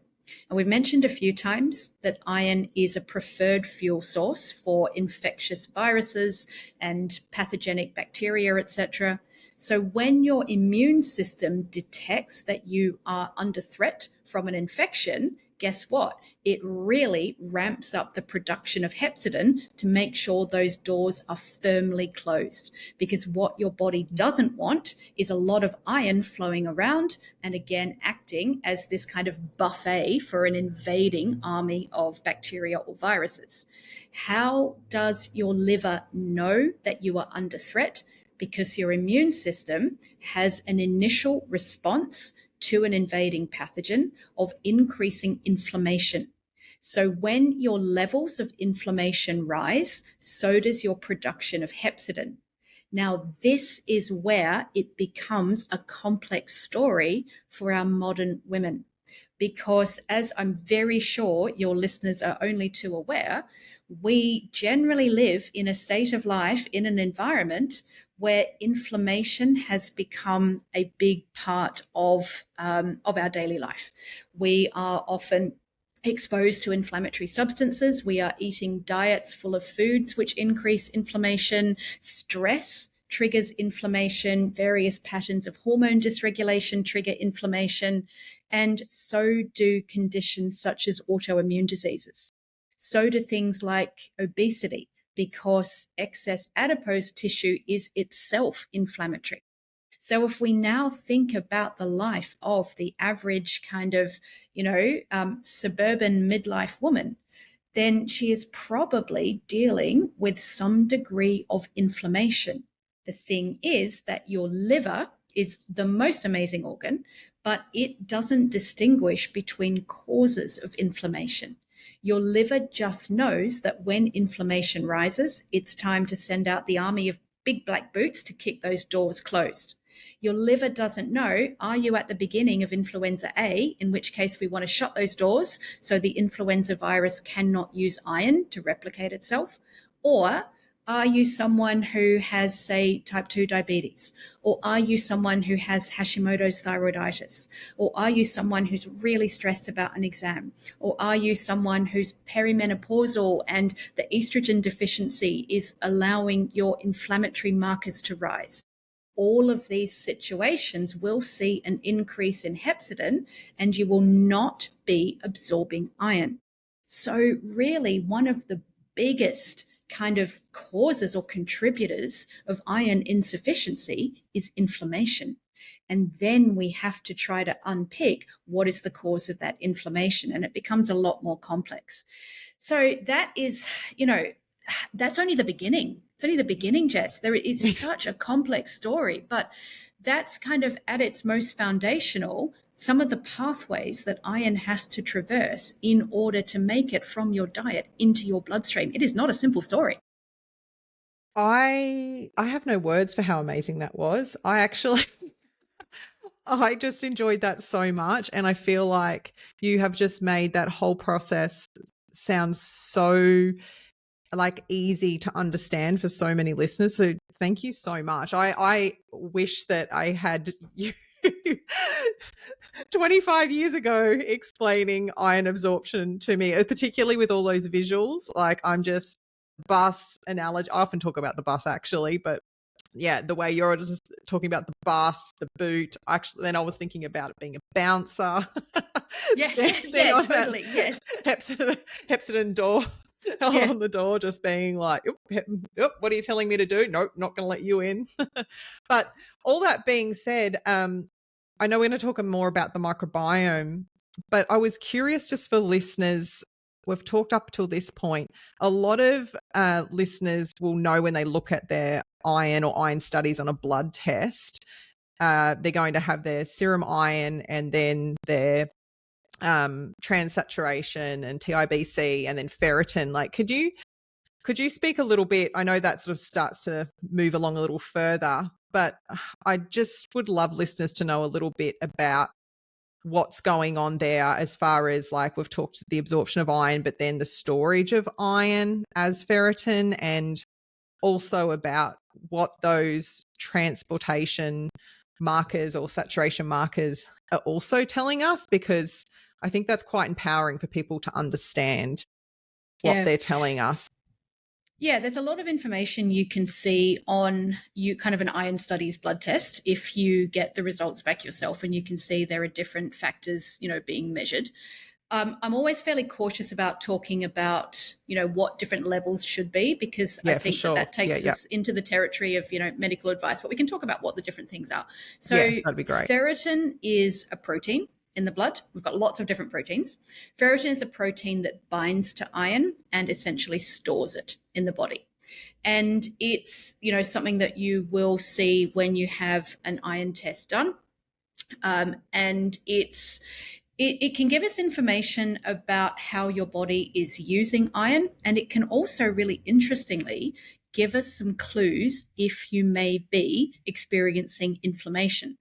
And we've mentioned a few times that iron is a preferred fuel source for infectious viruses and pathogenic bacteria, etc. So when your immune system detects that you are under threat from an infection, guess what? It really ramps up the production of hepcidin to make sure those doors are firmly closed. Because what your body doesn't want is a lot of iron flowing around and again acting as this kind of buffet for an invading army of bacteria or viruses. How does your liver know that you are under threat? Because your immune system has an initial response to an invading pathogen of increasing inflammation. So when your levels of inflammation rise, so does your production of hepcidin. Now, this is where it becomes a complex story for our modern women. Because, as I'm very sure your listeners are only too aware, we generally live in a state of life, in an environment where inflammation has become a big part of our daily life. We are often exposed to inflammatory substances. We are eating diets full of foods which increase inflammation. Stress triggers inflammation. Various patterns of hormone dysregulation trigger inflammation. And so do conditions such as autoimmune diseases. So do things like obesity, because excess adipose tissue is itself inflammatory. So if we now think about the life of the average kind of, suburban midlife woman, then she is probably dealing with some degree of inflammation. The thing is that your liver is the most amazing organ, but it doesn't distinguish between causes of inflammation. Your liver just knows that when inflammation rises, it's time to send out the army of big black boots to kick those doors closed. Your liver doesn't know, are you at the beginning of influenza A, in which case we want to shut those doors so the influenza virus cannot use iron to replicate itself? Or are you someone who has, say, type 2 diabetes? Or are you someone who has Hashimoto's thyroiditis? Or are you someone who's really stressed about an exam? Or are you someone who's perimenopausal and the estrogen deficiency is allowing your inflammatory markers to rise? All of these situations will see an increase in hepcidin, and you will not be absorbing iron. So really, one of the biggest kind of causes or contributors of iron insufficiency is inflammation. And then we have to try to unpick what is the cause of that inflammation, and it becomes a lot more complex. So that is, that's only the beginning. It's only the beginning, Jess. There is such a complex story, but that's kind of at its most foundational, some of the pathways that iron has to traverse in order to make it from your diet into your bloodstream. It is not a simple story. I have no words for how amazing that was. I just enjoyed that so much, and I feel like you have just made that whole process sound so like easy to understand for so many listeners. So thank you so much. I wish that I had you 25 years ago explaining iron absorption to me, particularly with all those visuals. Like I'm just bus analogy. I often talk about the bus actually, but yeah, the way you're just talking about the bus, the boot. Actually, then I was thinking about it being a bouncer, standing on Totally. Yeah. that Hepsidin door Yeah. on the door, just being like, "Oop, what are you telling me to do? Nope, not going to let you in." But all that being said, I know we're going to talk more about the microbiome, but I was curious just for listeners. We've talked up till this point. A lot of listeners will know when they look at their iron or iron studies on a blood test, they're going to have their serum iron and then their transsaturation and TIBC and then ferritin. Like, could you speak a little bit? I know that sort of starts to move along a little further, but I just would love listeners to know a little bit about what's going on there as far as, like, we've talked the absorption of iron, but then the storage of iron as ferritin, and also about what those transportation markers or saturation markers are also telling us, because I think that's quite empowering for people to understand what Yeah. they're telling us. Yeah, there's a lot of information you can see on you kind of an iron studies blood test if you get the results back yourself, and you can see there are different factors, being measured. I'm always fairly cautious about talking about, what different levels should be, because I For think sure. that takes us into the territory of, medical advice, but we can talk about what the different things are. So that'd be great. ferritin is a protein in the blood. We've got lots of different proteins. Ferritin is a protein that binds to iron and essentially stores it in the body. And it's, something that you will see when you have an iron test done. And it can give us information about how your body is using iron, and it can also, really interestingly, give us some clues if you may be experiencing inflammation.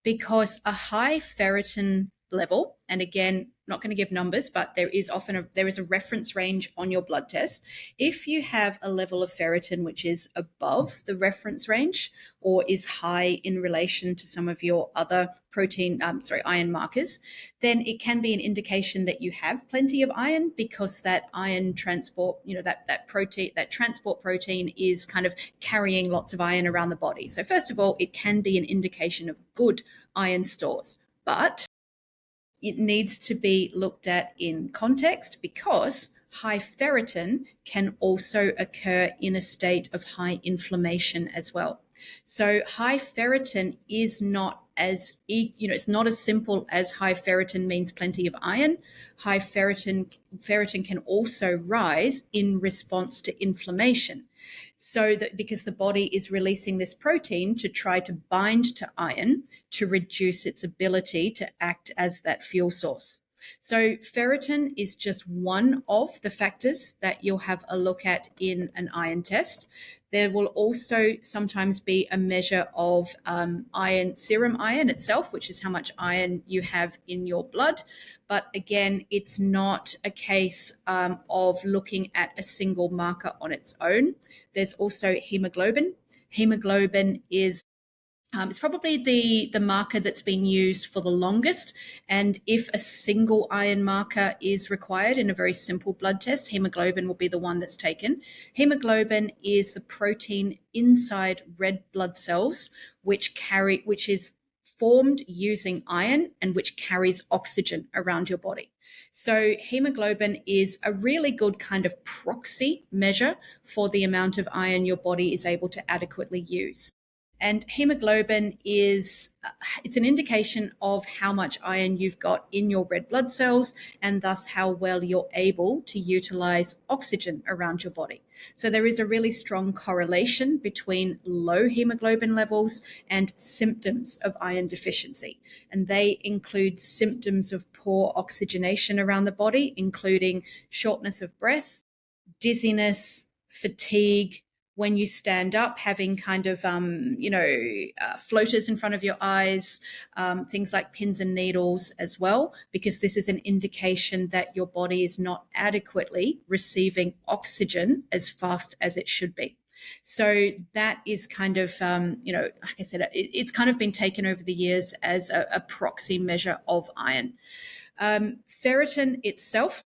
Because a high ferritin level, and again, not going to give numbers, but there is a reference range on your blood test. If you have a level of ferritin which is above the reference range or is high in relation to some of your other iron markers, then it can be an indication that you have plenty of iron, because that iron transport, that transport protein is kind of carrying lots of iron around the body. So first of all, it can be an indication of good iron stores, but it needs to be looked at in context, because high ferritin can also occur in a state of high inflammation as well. So high ferritin is not it's not as simple as high ferritin means plenty of iron. High ferritin can also rise in response to inflammation. So that because the body is releasing this protein to try to bind to iron to reduce its ability to act as that fuel source. So ferritin is just one of the factors that you'll have a look at in an iron test. There will also sometimes be a measure of serum iron itself, which is how much iron you have in your blood. But again, it's not a case of looking at a single marker on its own. There's also hemoglobin. Hemoglobin is it's probably the marker that's been used for the longest. And if a single iron marker is required in a very simple blood test, hemoglobin will be the one that's taken. Hemoglobin is the protein inside red blood cells, which is formed using iron and which carries oxygen around your body. So hemoglobin is a really good kind of proxy measure for the amount of iron your body is able to adequately use. And hemoglobin it's an indication of how much iron you've got in your red blood cells, and thus how well you're able to utilize oxygen around your body. So there is a really strong correlation between low hemoglobin levels and symptoms of iron deficiency. And they include symptoms of poor oxygenation around the body, including shortness of breath, dizziness, fatigue, when you stand up, having kind of, floaters in front of your eyes, things like pins and needles as well, because this is an indication that your body is not adequately receiving oxygen as fast as it should be. So that is kind of, like I said, it's kind of been taken over the years as a proxy measure of iron. Ferritin itself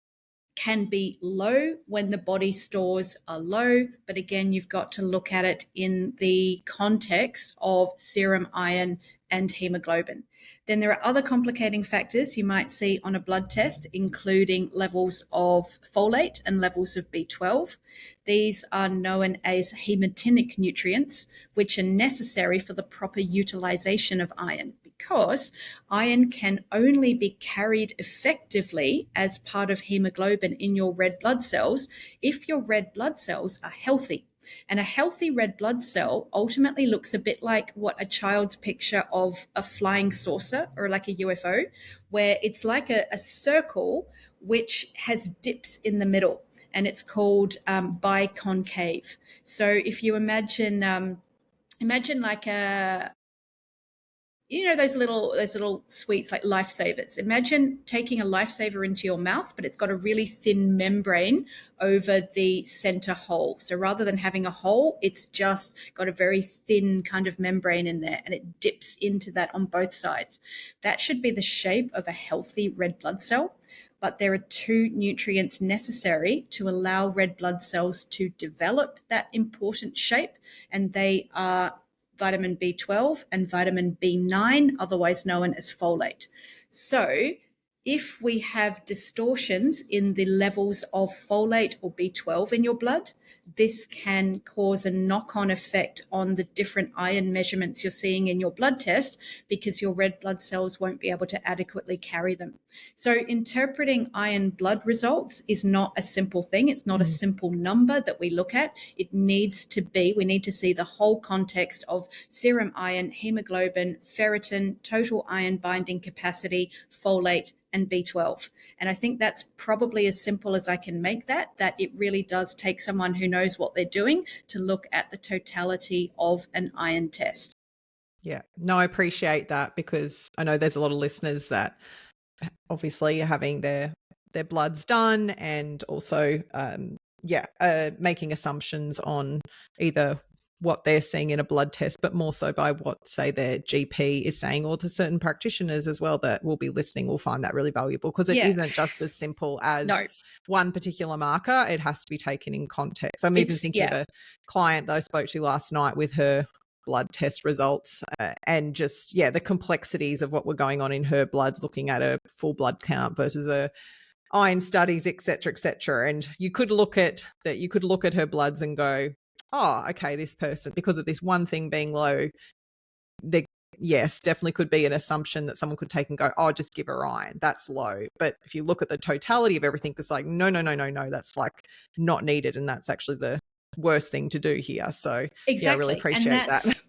can be low when the body stores are low, but again, you've got to look at it in the context of serum iron and hemoglobin. Then there are other complicating factors you might see on a blood test, including levels of folate and levels of B12. These are known as hematinic nutrients, which are necessary for the proper utilization of iron, because iron can only be carried effectively as part of hemoglobin in your red blood cells if your red blood cells are healthy. And a healthy red blood cell ultimately looks a bit like what a child's picture of a flying saucer or like a UFO, where it's like a circle which has dips in the middle, and it's called biconcave. So if you imagine like those little sweets like lifesavers. Imagine taking a lifesaver into your mouth, but it's got a really thin membrane over the center hole. So rather than having a hole, it's just got a very thin kind of membrane in there, and it dips into that on both sides. That should be the shape of a healthy red blood cell. But there are two nutrients necessary to allow red blood cells to develop that important shape, and they are vitamin B12 and vitamin B9, otherwise known as folate. So if we have distortions in the levels of folate or B12 in your blood, this can cause a knock-on effect on the different iron measurements you're seeing in your blood test, because your red blood cells won't be able to adequately carry them. So interpreting iron blood results is not a simple thing. It's not a simple number that we look at. We need to see the whole context of serum iron, hemoglobin, ferritin, total iron binding capacity, folate, and B12. And I think that's probably as simple as I can make that it really does take someone who knows what they're doing to look at the totality of an iron test. Yeah, no, I appreciate that, because I know there's a lot of listeners that obviously are having their bloods done, and also making assumptions on either what they're seeing in a blood test, but more so by what, say, their GP is saying, or the certain practitioners as well that will be listening will find that really valuable, because it Yeah. isn't just as simple as No. one particular marker. It has to be taken in context. I'm even thinking of a client that I spoke to last night with her blood test results, and just the complexities of what were going on in her bloods, looking at a full blood count versus a iron studies, etc., etc. And you could look at her bloods and go, oh, okay, this person, because of this one thing being low, there, yes, definitely could be an assumption that someone could take and go, oh, just give her iron, that's low. But if you look at the totality of everything, it's like, no, that's like not needed, and that's actually the worst thing to do here. So exactly. I really appreciate that.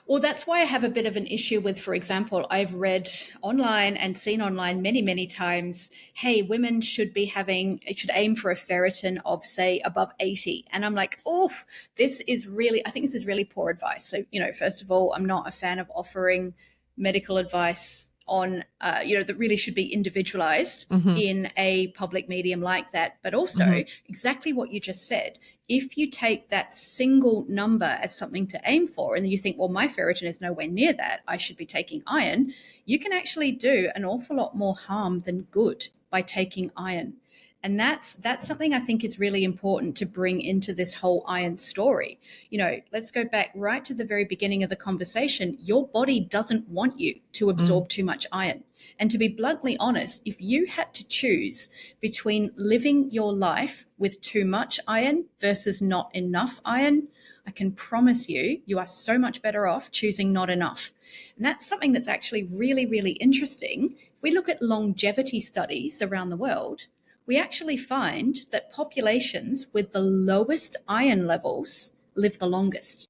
Well, that's why I have a bit of an issue with, for example, I've read online and seen online many, many times, hey, women should aim for a ferritin of, say, above 80. And I'm like, oof, I think this is really poor advice. So, first of all, I'm not a fan of offering medical advice on, that really should be individualized in a public medium like that. But also exactly what you just said. If you take that single number as something to aim for, and then you think, well, my ferritin is nowhere near that, I should be taking iron, you can actually do an awful lot more harm than good by taking iron. And that's something I think is really important to bring into this whole iron story. Let's go back right to the very beginning of the conversation. Your body doesn't want you to absorb too much iron. And to be bluntly honest, if you had to choose between living your life with too much iron versus not enough iron, I can promise you are so much better off choosing not enough. And that's something that's actually really, really interesting. If we look at longevity studies around the world, we actually find that populations with the lowest iron levels live the longest.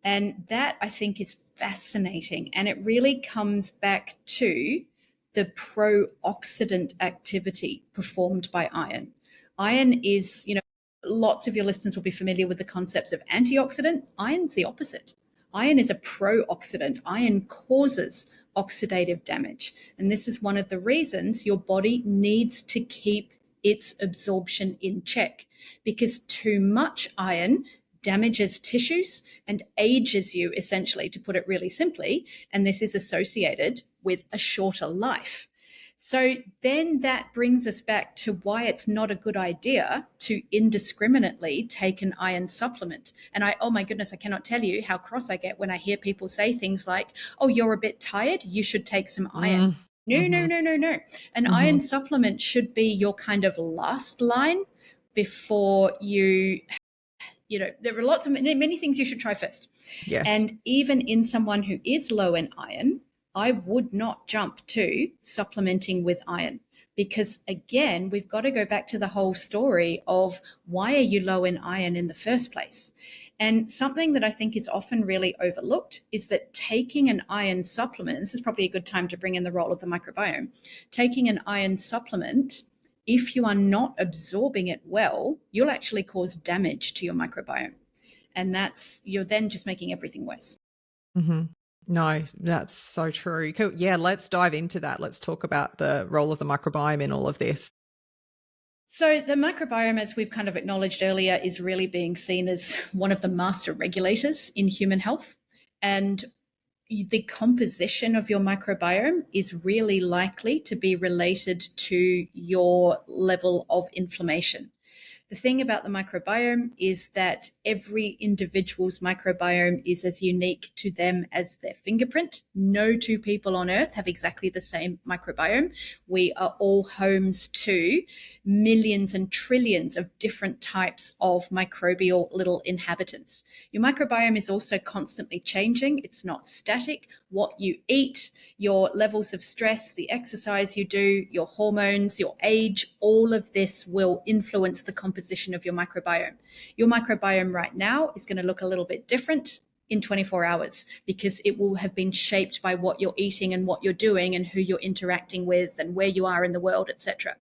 And that, I think, is fascinating. And it really comes back to the pro-oxidant activity performed by iron. Iron is, lots of your listeners will be familiar with the concepts of antioxidant. Iron's the opposite. Iron is a pro-oxidant. Iron causes oxidative damage. And this is one of the reasons your body needs to keep its absorption in check, because too much iron damages tissues and ages you, essentially, to put it really simply. And this is associated with a shorter life. So then that brings us back to why it's not a good idea to indiscriminately take an iron supplement. And oh my goodness, I cannot tell you how cross I get when I hear people say things like, oh, you're a bit tired, you should take some iron. No. An iron supplement should be your kind of last line before there are lots of many things you should try first. Yes. And even in someone who is low in iron, I would not jump to supplementing with iron, because again, we've got to go back to the whole story of why are you low in iron in the first place? And something that I think is often really overlooked is that taking an iron supplement, and this is probably a good time to bring in the role of the microbiome, taking an iron supplement, if you are not absorbing it well, you'll actually cause damage to your microbiome. And you're then just making everything worse. No, that's so true. Cool. Yeah, let's dive into that. Let's talk about the role of the microbiome in all of this. So the microbiome, as we've kind of acknowledged earlier, is really being seen as one of the master regulators in human health. And the composition of your microbiome is really likely to be related to your level of inflammation. The thing about the microbiome is that every individual's microbiome is as unique to them as their fingerprint. No two people on earth have exactly the same microbiome. We are all homes to millions and trillions of different types of microbial little inhabitants. Your microbiome is also constantly changing. It's not static. What you eat, your levels of stress, the exercise you do, your hormones, your age, all of this will influence the composition of your microbiome. Your microbiome right now is going to look a little bit different in 24 hours because it will have been shaped by what you're eating and what you're doing and who you're interacting with and where you are in the world, etc.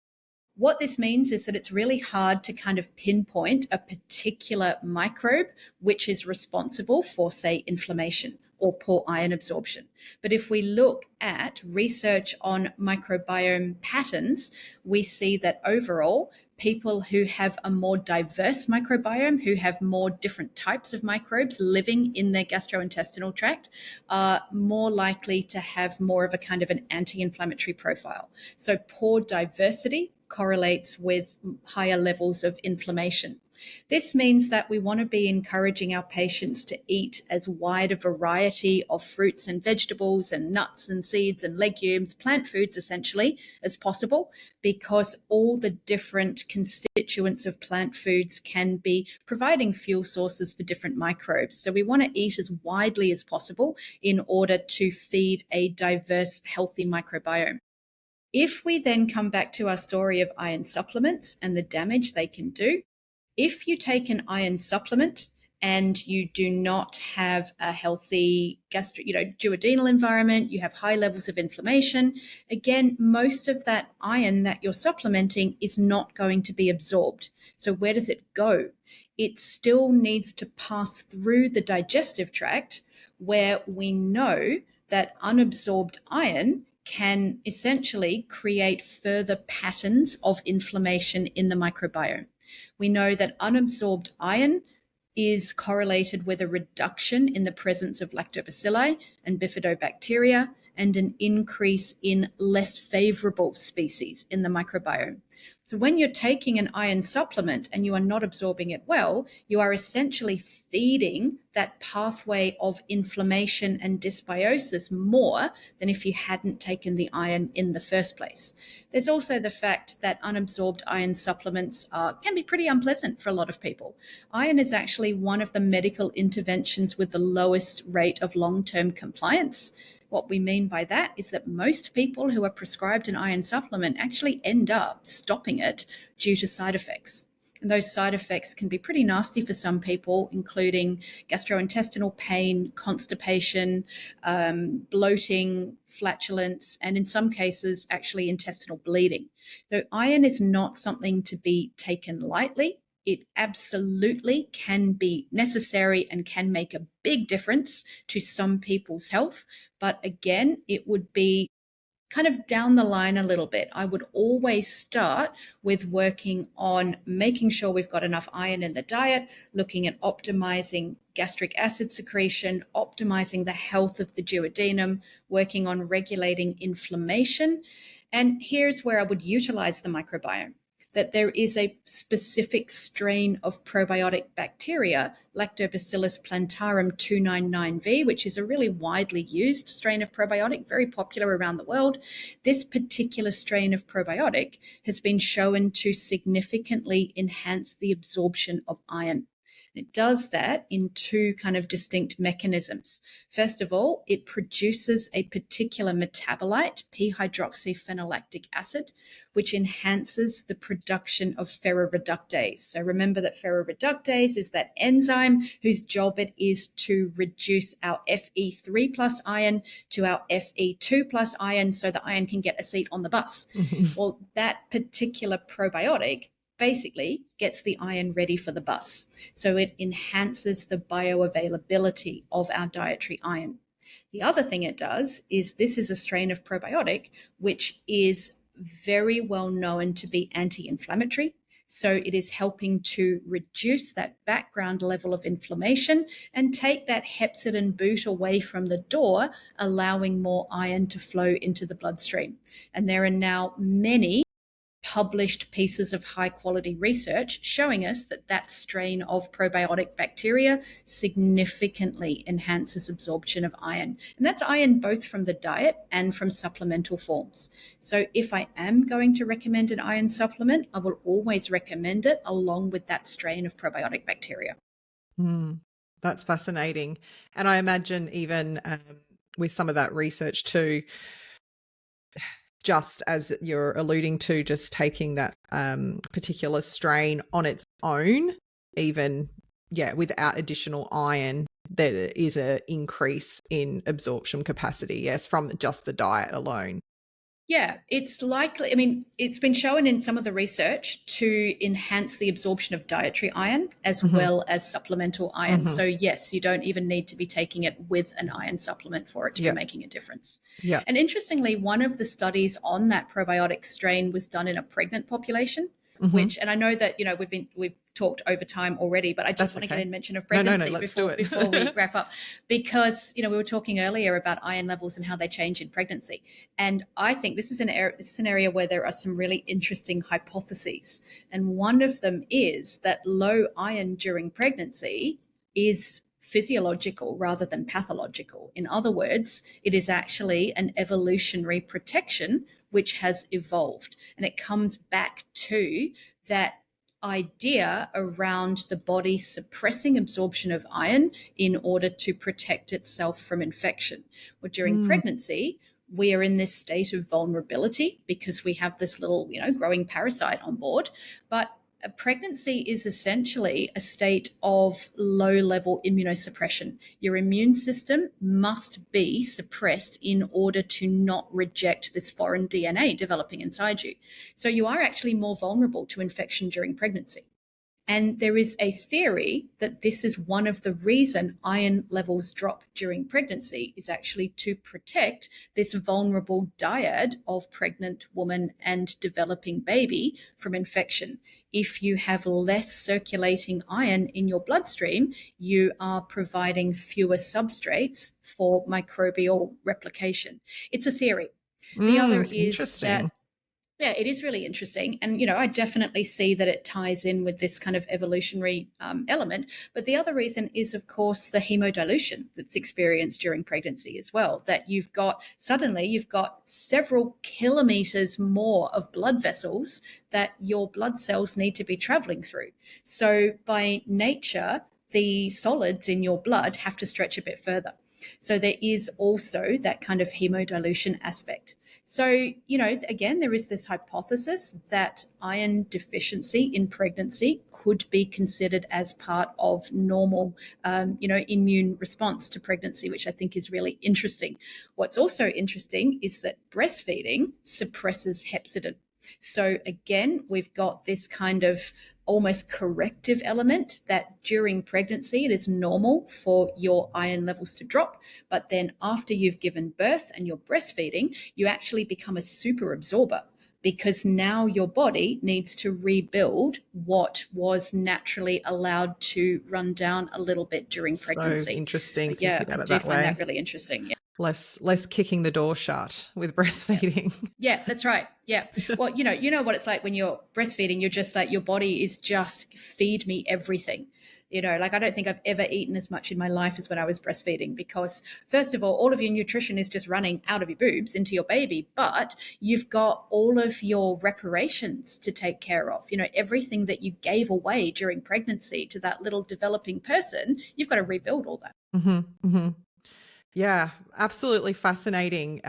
What this means is that it's really hard to kind of pinpoint a particular microbe which is responsible for, say, inflammation or poor iron absorption. But if we look at research on microbiome patterns, we see that overall, people who have a more diverse microbiome, who have more different types of microbes living in their gastrointestinal tract, are more likely to have more of a kind of an anti-inflammatory profile. So poor diversity correlates with higher levels of inflammation. This means that we want to be encouraging our patients to eat as wide a variety of fruits and vegetables and nuts and seeds and legumes, plant foods essentially, as possible, because all the different constituents of plant foods can be providing fuel sources for different microbes. So we want to eat as widely as possible in order to feed a diverse, healthy microbiome. If we then come back to our story of iron supplements and the damage they can do, if you take an iron supplement and you do not have a healthy duodenal environment, you have high levels of inflammation, again, most of that iron that you're supplementing is not going to be absorbed. So where does it go? It still needs to pass through the digestive tract, where we know that unabsorbed iron can essentially create further patterns of inflammation in the microbiome. We know that unabsorbed iron is correlated with a reduction in the presence of lactobacilli and bifidobacteria and an increase in less favorable species in the microbiome. So when you're taking an iron supplement and you are not absorbing it well, you are essentially feeding that pathway of inflammation and dysbiosis more than if you hadn't taken the iron in the first place. There's also the fact that unabsorbed iron supplements can be pretty unpleasant for a lot of people. Iron is actually one of the medical interventions with the lowest rate of long-term compliance. What we mean by that is that most people who are prescribed an iron supplement actually end up stopping it due to side effects. And those side effects can be pretty nasty for some people, including gastrointestinal pain, constipation, bloating, flatulence, and in some cases, actually intestinal bleeding. So iron is not something to be taken lightly. It absolutely can be necessary and can make a big difference to some people's health. But again, it would be kind of down the line a little bit. I would always start with working on making sure we've got enough iron in the diet, looking at optimizing gastric acid secretion, optimizing the health of the duodenum, working on regulating inflammation. And here's where I would utilize the microbiome. That there is a specific strain of probiotic bacteria, Lactobacillus plantarum 299V, which is a really widely used strain of probiotic, very popular around the world. This particular strain of probiotic has been shown to significantly enhance the absorption of iron. It does that in two kind of distinct mechanisms. First of all, it produces a particular metabolite, p-hydroxyphenolactic acid, which enhances the production of ferroreductase. So remember that ferroreductase is that enzyme whose job it is to reduce our Fe3 plus iron to our Fe2 plus iron so the iron can get a seat on the bus. Well, that particular probiotic basically gets the iron ready for the bus. So it enhances the bioavailability of our dietary iron. The other thing it does is this is a strain of probiotic which is very well known to be anti-inflammatory. So it is helping to reduce that background level of inflammation and take that hepcidin boot away from the door, allowing more iron to flow into the bloodstream. And there are now many published pieces of high quality research showing us that that strain of probiotic bacteria significantly enhances absorption of iron. And that's iron both from the diet and from supplemental forms. So if I am going to recommend an iron supplement, I will always recommend it along with that strain of probiotic bacteria. That's fascinating. And I imagine even with some of that research too, just as you're alluding to, just taking that particular strain on its own, even, without additional iron, there is an increase in absorption capacity, yes, from just the diet alone. Yeah, it's likely. I mean, it's been shown in some of the research to enhance the absorption of dietary iron as Hmm. well as supplemental iron. Hmm. So, yes, you don't even need to be taking it with an iron supplement for it to be Yeah. making a difference. Yeah. And interestingly, one of the studies on that probiotic strain was done in a pregnant population, Hmm. which, and I know that, we've talked over time already, but I just That's want to get okay. in mention of No, no, no. pregnancy Let's do before we it. wrap up, because, we were talking earlier about iron levels and how they change in pregnancy. And I think this is an area where there are some really interesting hypotheses. And one of them is that low iron during pregnancy is physiological rather than pathological. In other words, it is actually an evolutionary protection which has evolved. And it comes back to that idea around the body suppressing absorption of iron in order to protect itself from infection. Well, during Mm. pregnancy, we are in this state of vulnerability because we have this little, growing parasite on board. But a pregnancy is essentially a state of low level immunosuppression. Your immune system must be suppressed in order to not reject this foreign DNA developing inside you. So you are actually more vulnerable to infection during pregnancy. And there is a theory that this is one of the reason iron levels drop during pregnancy, is actually to protect this vulnerable dyad of pregnant woman and developing baby from infection. If you have less circulating iron in your bloodstream, you are providing fewer substrates for microbial replication. It's a theory. The other It's is that, interesting. yeah, it is really interesting. And, I definitely see that it ties in with this kind of evolutionary element. But the other reason is, of course, the hemodilution that's experienced during pregnancy as well, that suddenly you've got several kilometers more of blood vessels that your blood cells need to be traveling through. So by nature, the solids in your blood have to stretch a bit further. So there is also that kind of hemodilution aspect. So, again, there is this hypothesis that iron deficiency in pregnancy could be considered as part of normal, immune response to pregnancy, which I think is really interesting. What's also interesting is that breastfeeding suppresses hepcidin. So again, we've got this kind of almost corrective element that during pregnancy, it is normal for your iron levels to drop. But then after you've given birth and you're breastfeeding, you actually become a super absorber, because now your body needs to rebuild what was naturally allowed to run down a little bit during So pregnancy. interesting But thinking yeah, I about it do that find that way. really interesting. Yeah. Less kicking the door shut with Yeah. breastfeeding. Yeah, that's right. Yeah. Well, you know what it's like when you're breastfeeding, you're just like, your body is just feed me everything. Like, I don't think I've ever eaten as much in my life as when I was breastfeeding, because first of all of your nutrition is just running out of your boobs into your baby, but you've got all of your reparations to take care of. Everything that you gave away during pregnancy to that little developing person, you've got to rebuild all that. Hmm. Hmm. Yeah, absolutely fascinating.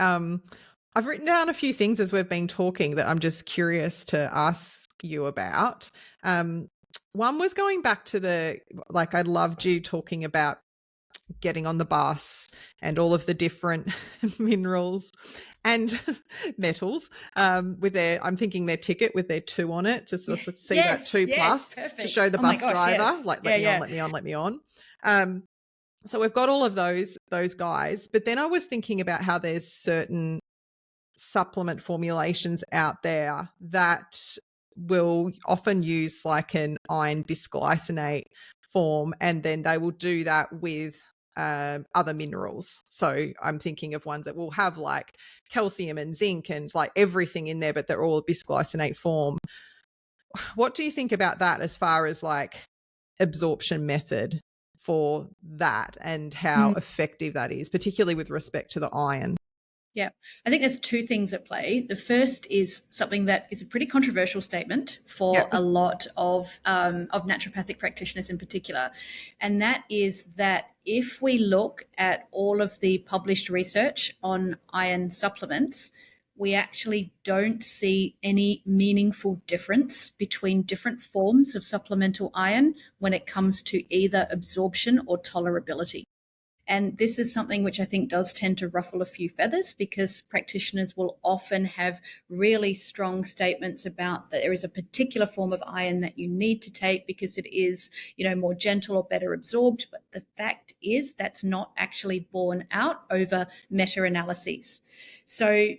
I've written down a few things as we've been talking that I'm just curious to ask you about. Um, One was going back to I loved you talking about getting on the bus and all of the different minerals and metals I'm thinking their ticket with their 2 on it to Yeah. see that Yes. 2 Yes. plus to Perfect. show the Oh my bus gosh. driver, Yes. like, Yeah. let me on, Yeah. let me on, let me on. Um, so we've got all of those guys, but then I was thinking about how there's certain supplement formulations out there that will often use like an iron bisglycinate form, and then they will do that with other minerals. So I'm thinking of ones that will have like calcium and zinc and like everything in there, but they're all a bisglycinate form. What do you think about that as far as like absorption method for that and how Mm. effective that is, particularly with respect to the iron? Yeah, I think there's two things at play. The first is something that is a pretty controversial statement Yeah. for a lot of naturopathic practitioners in particular, and that is that if we look at all of the published research on iron supplements, we actually don't see any meaningful difference between different forms of supplemental iron when it comes to either absorption or tolerability. And this is something which I think does tend to ruffle a few feathers, because practitioners will often have really strong statements about that there is a particular form of iron that you need to take because it is, more gentle or better absorbed. But the fact is that's not actually borne out over meta-analyses. So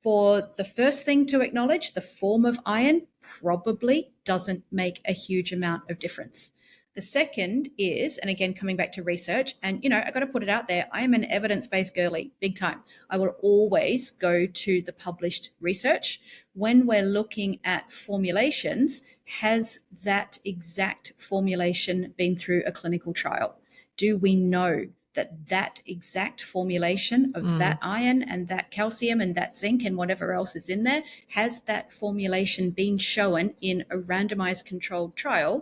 for the first thing to acknowledge, the form of iron probably doesn't make a huge amount of difference. The second is, and again, coming back to research, and I got to put it out there, I am an evidence-based girly, big time. I will always go to the published research. When we're looking at formulations, has that exact formulation been through a clinical trial? Do we know that exact formulation of that iron and that calcium and that zinc and whatever else is in there, has that formulation been shown in a randomized controlled trial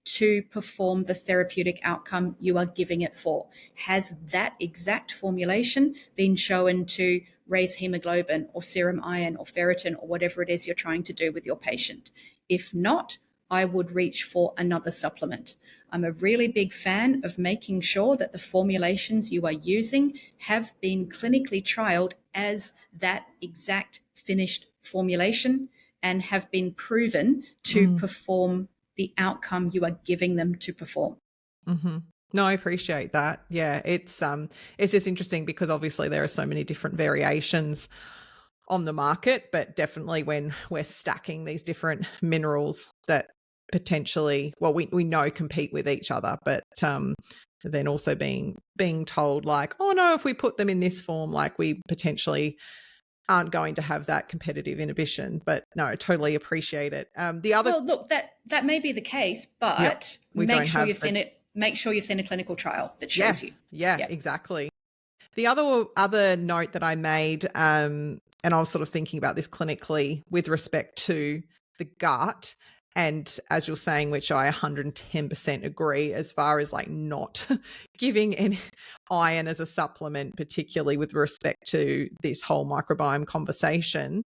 to perform the therapeutic outcome you are giving it for? Has that exact formulation been shown to raise hemoglobin or serum iron or ferritin or whatever it is you're trying to do with your patient? If not, I would reach for another supplement. I'm a really big fan of making sure that the formulations you are using have been clinically trialed as that exact finished formulation and have been proven to perform the outcome you are giving them to perform. Mm-hmm. No, I appreciate that. Yeah, it's just interesting because obviously there are so many different variations on the market, but definitely when we're stacking these different minerals that potentially, well, we know compete with each other, but then also being told like, oh no, if we put them in this form, like we potentially aren't going to have that competitive inhibition. But no, I totally appreciate it. Well, look, that may be the case, but make sure you've seen it. Make sure you've seen a clinical trial that shows you. Yeah, exactly. The other note that I made, and I was sort of thinking about this clinically with respect to the gut, and as you're saying, which I 110% agree, as far as like not giving any iron as a supplement, particularly with respect to this whole microbiome conversation.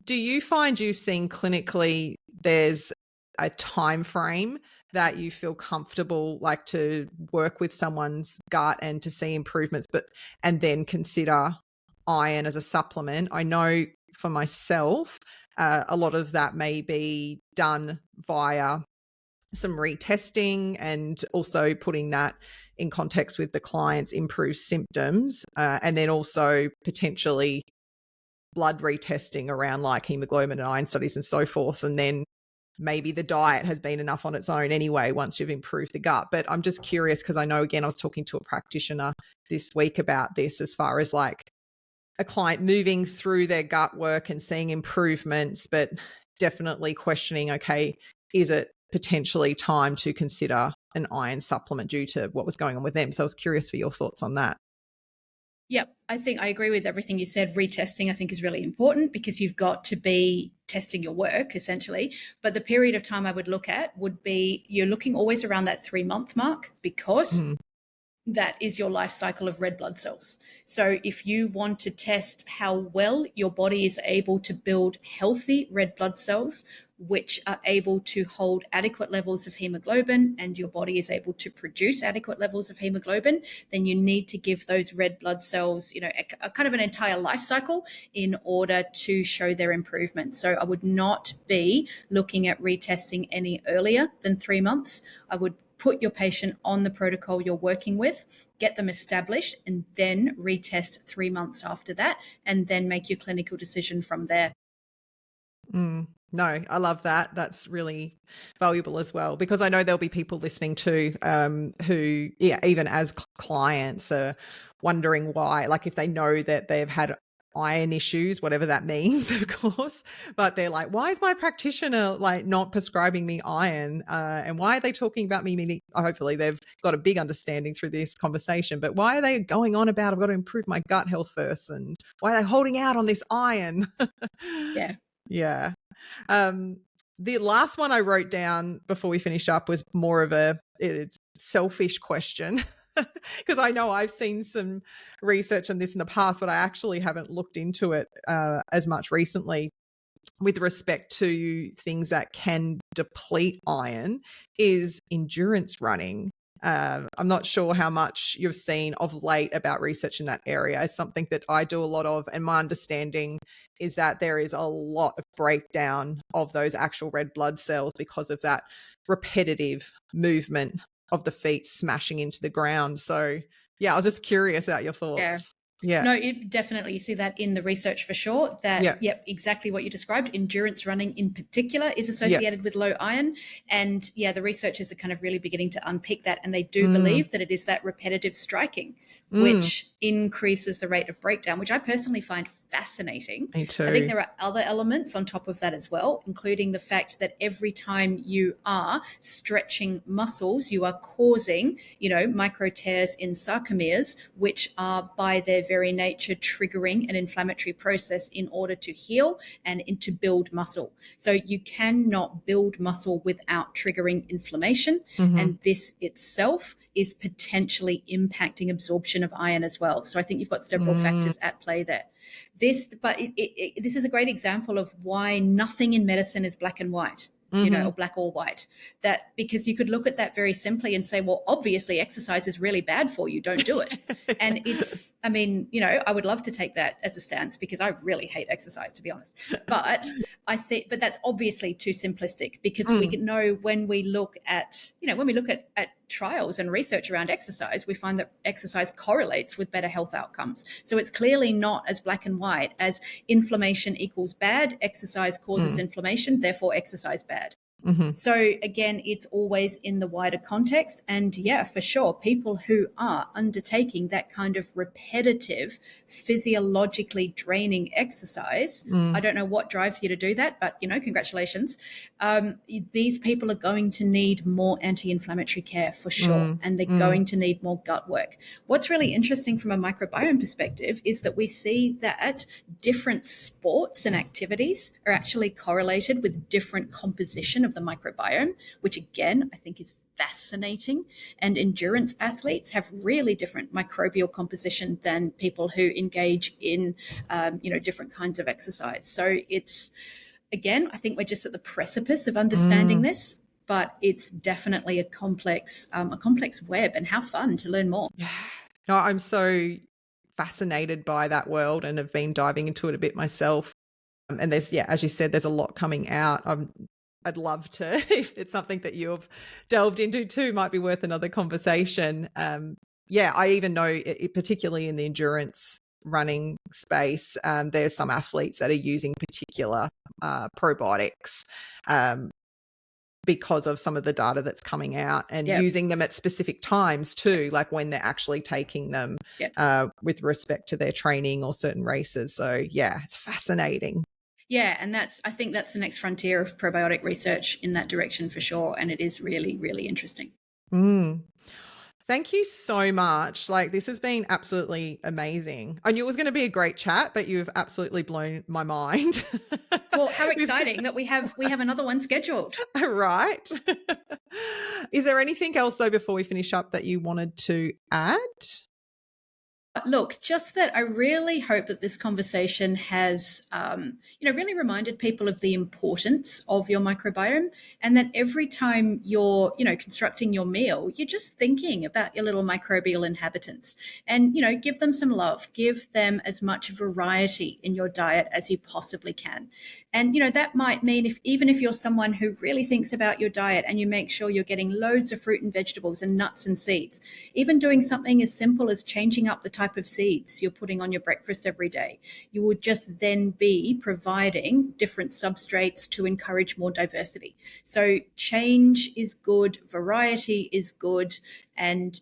Do you find you've seen clinically there's a time frame that you feel comfortable like to work with someone's gut and to see improvements, and then consider iron as a supplement? I know for myself, a lot of that may be done via some retesting and also putting that in context with the client's improved symptoms, and then also potentially blood retesting around like hemoglobin and iron studies and so forth. And then maybe the diet has been enough on its own anyway once you've improved the gut. But I'm just curious because I know, again, I was talking to a practitioner this week about this as far as like a client moving through their gut work and seeing improvements, but definitely questioning, okay, is it potentially time to consider an iron supplement due to what was going on with them? So I was curious for your thoughts on that. Yep, I think I agree with everything you said. Retesting, I think, is really important because you've got to be testing your work essentially. But the period of time I would look at would be you're looking always around that 3-month mark, because that is your life cycle of red blood cells. So if you want to test how well your body is able to build healthy red blood cells, which are able to hold adequate levels of hemoglobin, and your body is able to produce adequate levels of hemoglobin, then you need to give those red blood cells, a kind of an entire life cycle in order to show their improvement. So I would not be looking at retesting any earlier than 3 months. I would put your patient on the protocol you're working with, get them established, and then retest 3 months after that, and then make your clinical decision from there. No, I love that. That's really valuable as well, because I know there'll be people listening too, who, even as clients are wondering why, like if they know that they've had iron issues, whatever that means, of course, but they're like, why is my practitioner like not prescribing me iron? And why are they talking about me needing, hopefully they've got a big understanding through this conversation, but why are they going on about, I've got to improve my gut health first, and why are they holding out on this iron? Yeah. Yeah. The last one I wrote down before we finish up was more of it's selfish question, because I know I've seen some research on this in the past, but I actually haven't looked into it as much recently with respect to things that can deplete iron, is endurance running. I'm not sure how much you've seen of late about research in that area. It's something that I do a lot of, and my understanding is that there is a lot of breakdown of those actual red blood cells because of that repetitive movement of the feet smashing into the ground. So, yeah, I was just curious about your Yeah. thoughts. Yeah. No, definitely. You see that in the research for sure. That, Yeah. yep, exactly what you described. Endurance running in particular is Yeah. associated with low iron. And yeah, the researchers are kind of really beginning to unpick that. And they do Mm, believe that it is that repetitive striking, mm, which increases the rate of breakdown, which I personally find fascinating. me I think too. there are other elements on top of that as well, including the fact that every time you are stretching muscles, you are causing, micro tears in sarcomeres, which are by their very nature triggering an inflammatory process in order to heal and to build muscle. So you cannot build muscle without triggering inflammation. Hmm. And this itself is potentially impacting absorption of iron as well. So I think you've got several Mm, factors at play there. This is a great example of why nothing in medicine is black and white, or hmm. black or white. That because you could look at that very simply and say, well, obviously exercise is really bad for you. Don't do it. And it's, I mean, I would love to take that as a stance because I really hate exercise, to be honest. But but that's obviously too simplistic because we Mm, know when we look at, at trials and research around exercise, we find that exercise correlates with better health outcomes. So it's clearly not as black and white as inflammation equals bad, exercise causes mm, inflammation, therefore exercise bad. mhm, So again, it's always in the wider context. And yeah, for sure, people who are undertaking that kind of repetitive, physiologically draining exercise, I mm, don't know what drives you to do that, but congratulations. These people are going to need more anti-inflammatory care for sure, mm, and they're mm, going to need more gut work. What's really interesting from a microbiome perspective is that we see that different sports and activities are actually correlated with different composition of the microbiome, which again, I think is fascinating. And endurance athletes have really different microbial composition than people who engage in, different kinds of exercise. So it's, again, I think we're just at the precipice of understanding mm. this, but it's definitely a complex web, and how fun to learn more. Yeah. No, I'm so fascinated by that world and have been diving into it a bit myself. And there's, yeah, as you said, there's a lot coming out. I'd love to, if it's something that you've delved into too, might be worth another conversation. Yeah, I even know, particularly in the endurance running space, there's some athletes that are using particular probiotics. Um, because of some of the data that's coming out and Yep. using them at specific times too, like when they're actually taking them Yep. with respect to their training or certain races. So yeah, it's fascinating. Yeah, and I think that's the next frontier of probiotic research in that direction for sure. And it is really, really interesting. Mm. Thank you so much. Like, this has been absolutely amazing. I knew it was going to be a great chat, but you've absolutely blown my mind. Well, how With- exciting that we have another one scheduled. right. Is there anything else though before we finish up that you wanted to add? Look, just that I really hope that this conversation has, really reminded people of the importance of your microbiome, and that every time you're, constructing your meal, you're just thinking about your little microbial inhabitants, and give them some love, give them as much variety in your diet as you possibly can. And that might mean even if you're someone who really thinks about your diet and you make sure you're getting loads of fruit and vegetables and nuts and seeds, even doing something as simple as changing up the type of seeds you're putting on your breakfast every day, you would just then be providing different substrates to encourage more diversity. So change is good, variety is good, and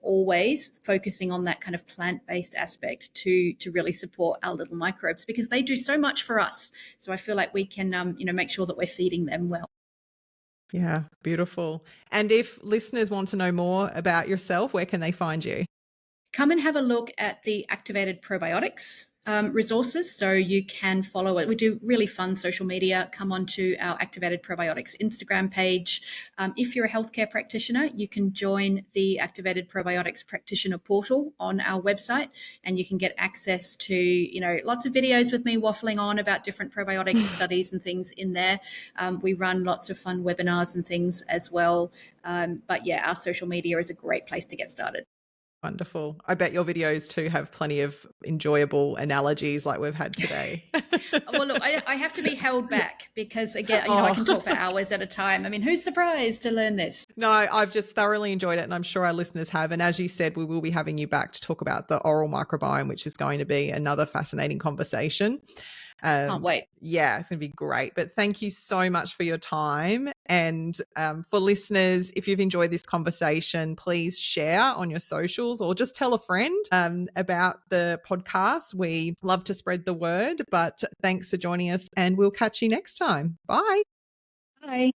always focusing on that kind of plant-based aspect to really support our little microbes, because they do so much for us. So I feel like we can make sure that we're feeding them well. Yeah, beautiful. And if listeners want to know more about yourself, where can they find you? Come and have a look at the Activated Probiotics resources, so you can follow it. We do really fun social media. Come onto our Activated Probiotics Instagram page. If you're a healthcare practitioner, you can join the Activated Probiotics practitioner portal on our website, and you can get access to, you know, lots of videos with me waffling on about different probiotic studies and things in there. We run lots of fun webinars and things as well. But yeah, our social media is a great place to get started. Wonderful. I bet your videos too have plenty of enjoyable analogies like we've had today. Well, look, I have to be held back because, again, you know, I Oh. can talk for hours at a time. I mean, who's surprised to learn this? No, I've just thoroughly enjoyed it, and I'm sure our listeners have. And as you said, we will be having you back to talk about the oral microbiome, which is going to be another fascinating conversation. Can't wait. Yeah, it's going to be great. But thank you so much for your time. And for listeners, if you've enjoyed this conversation, please share on your socials or just tell a friend about the podcast. We love to spread the word, but thanks for joining us, and we'll catch you next time. Bye. Bye.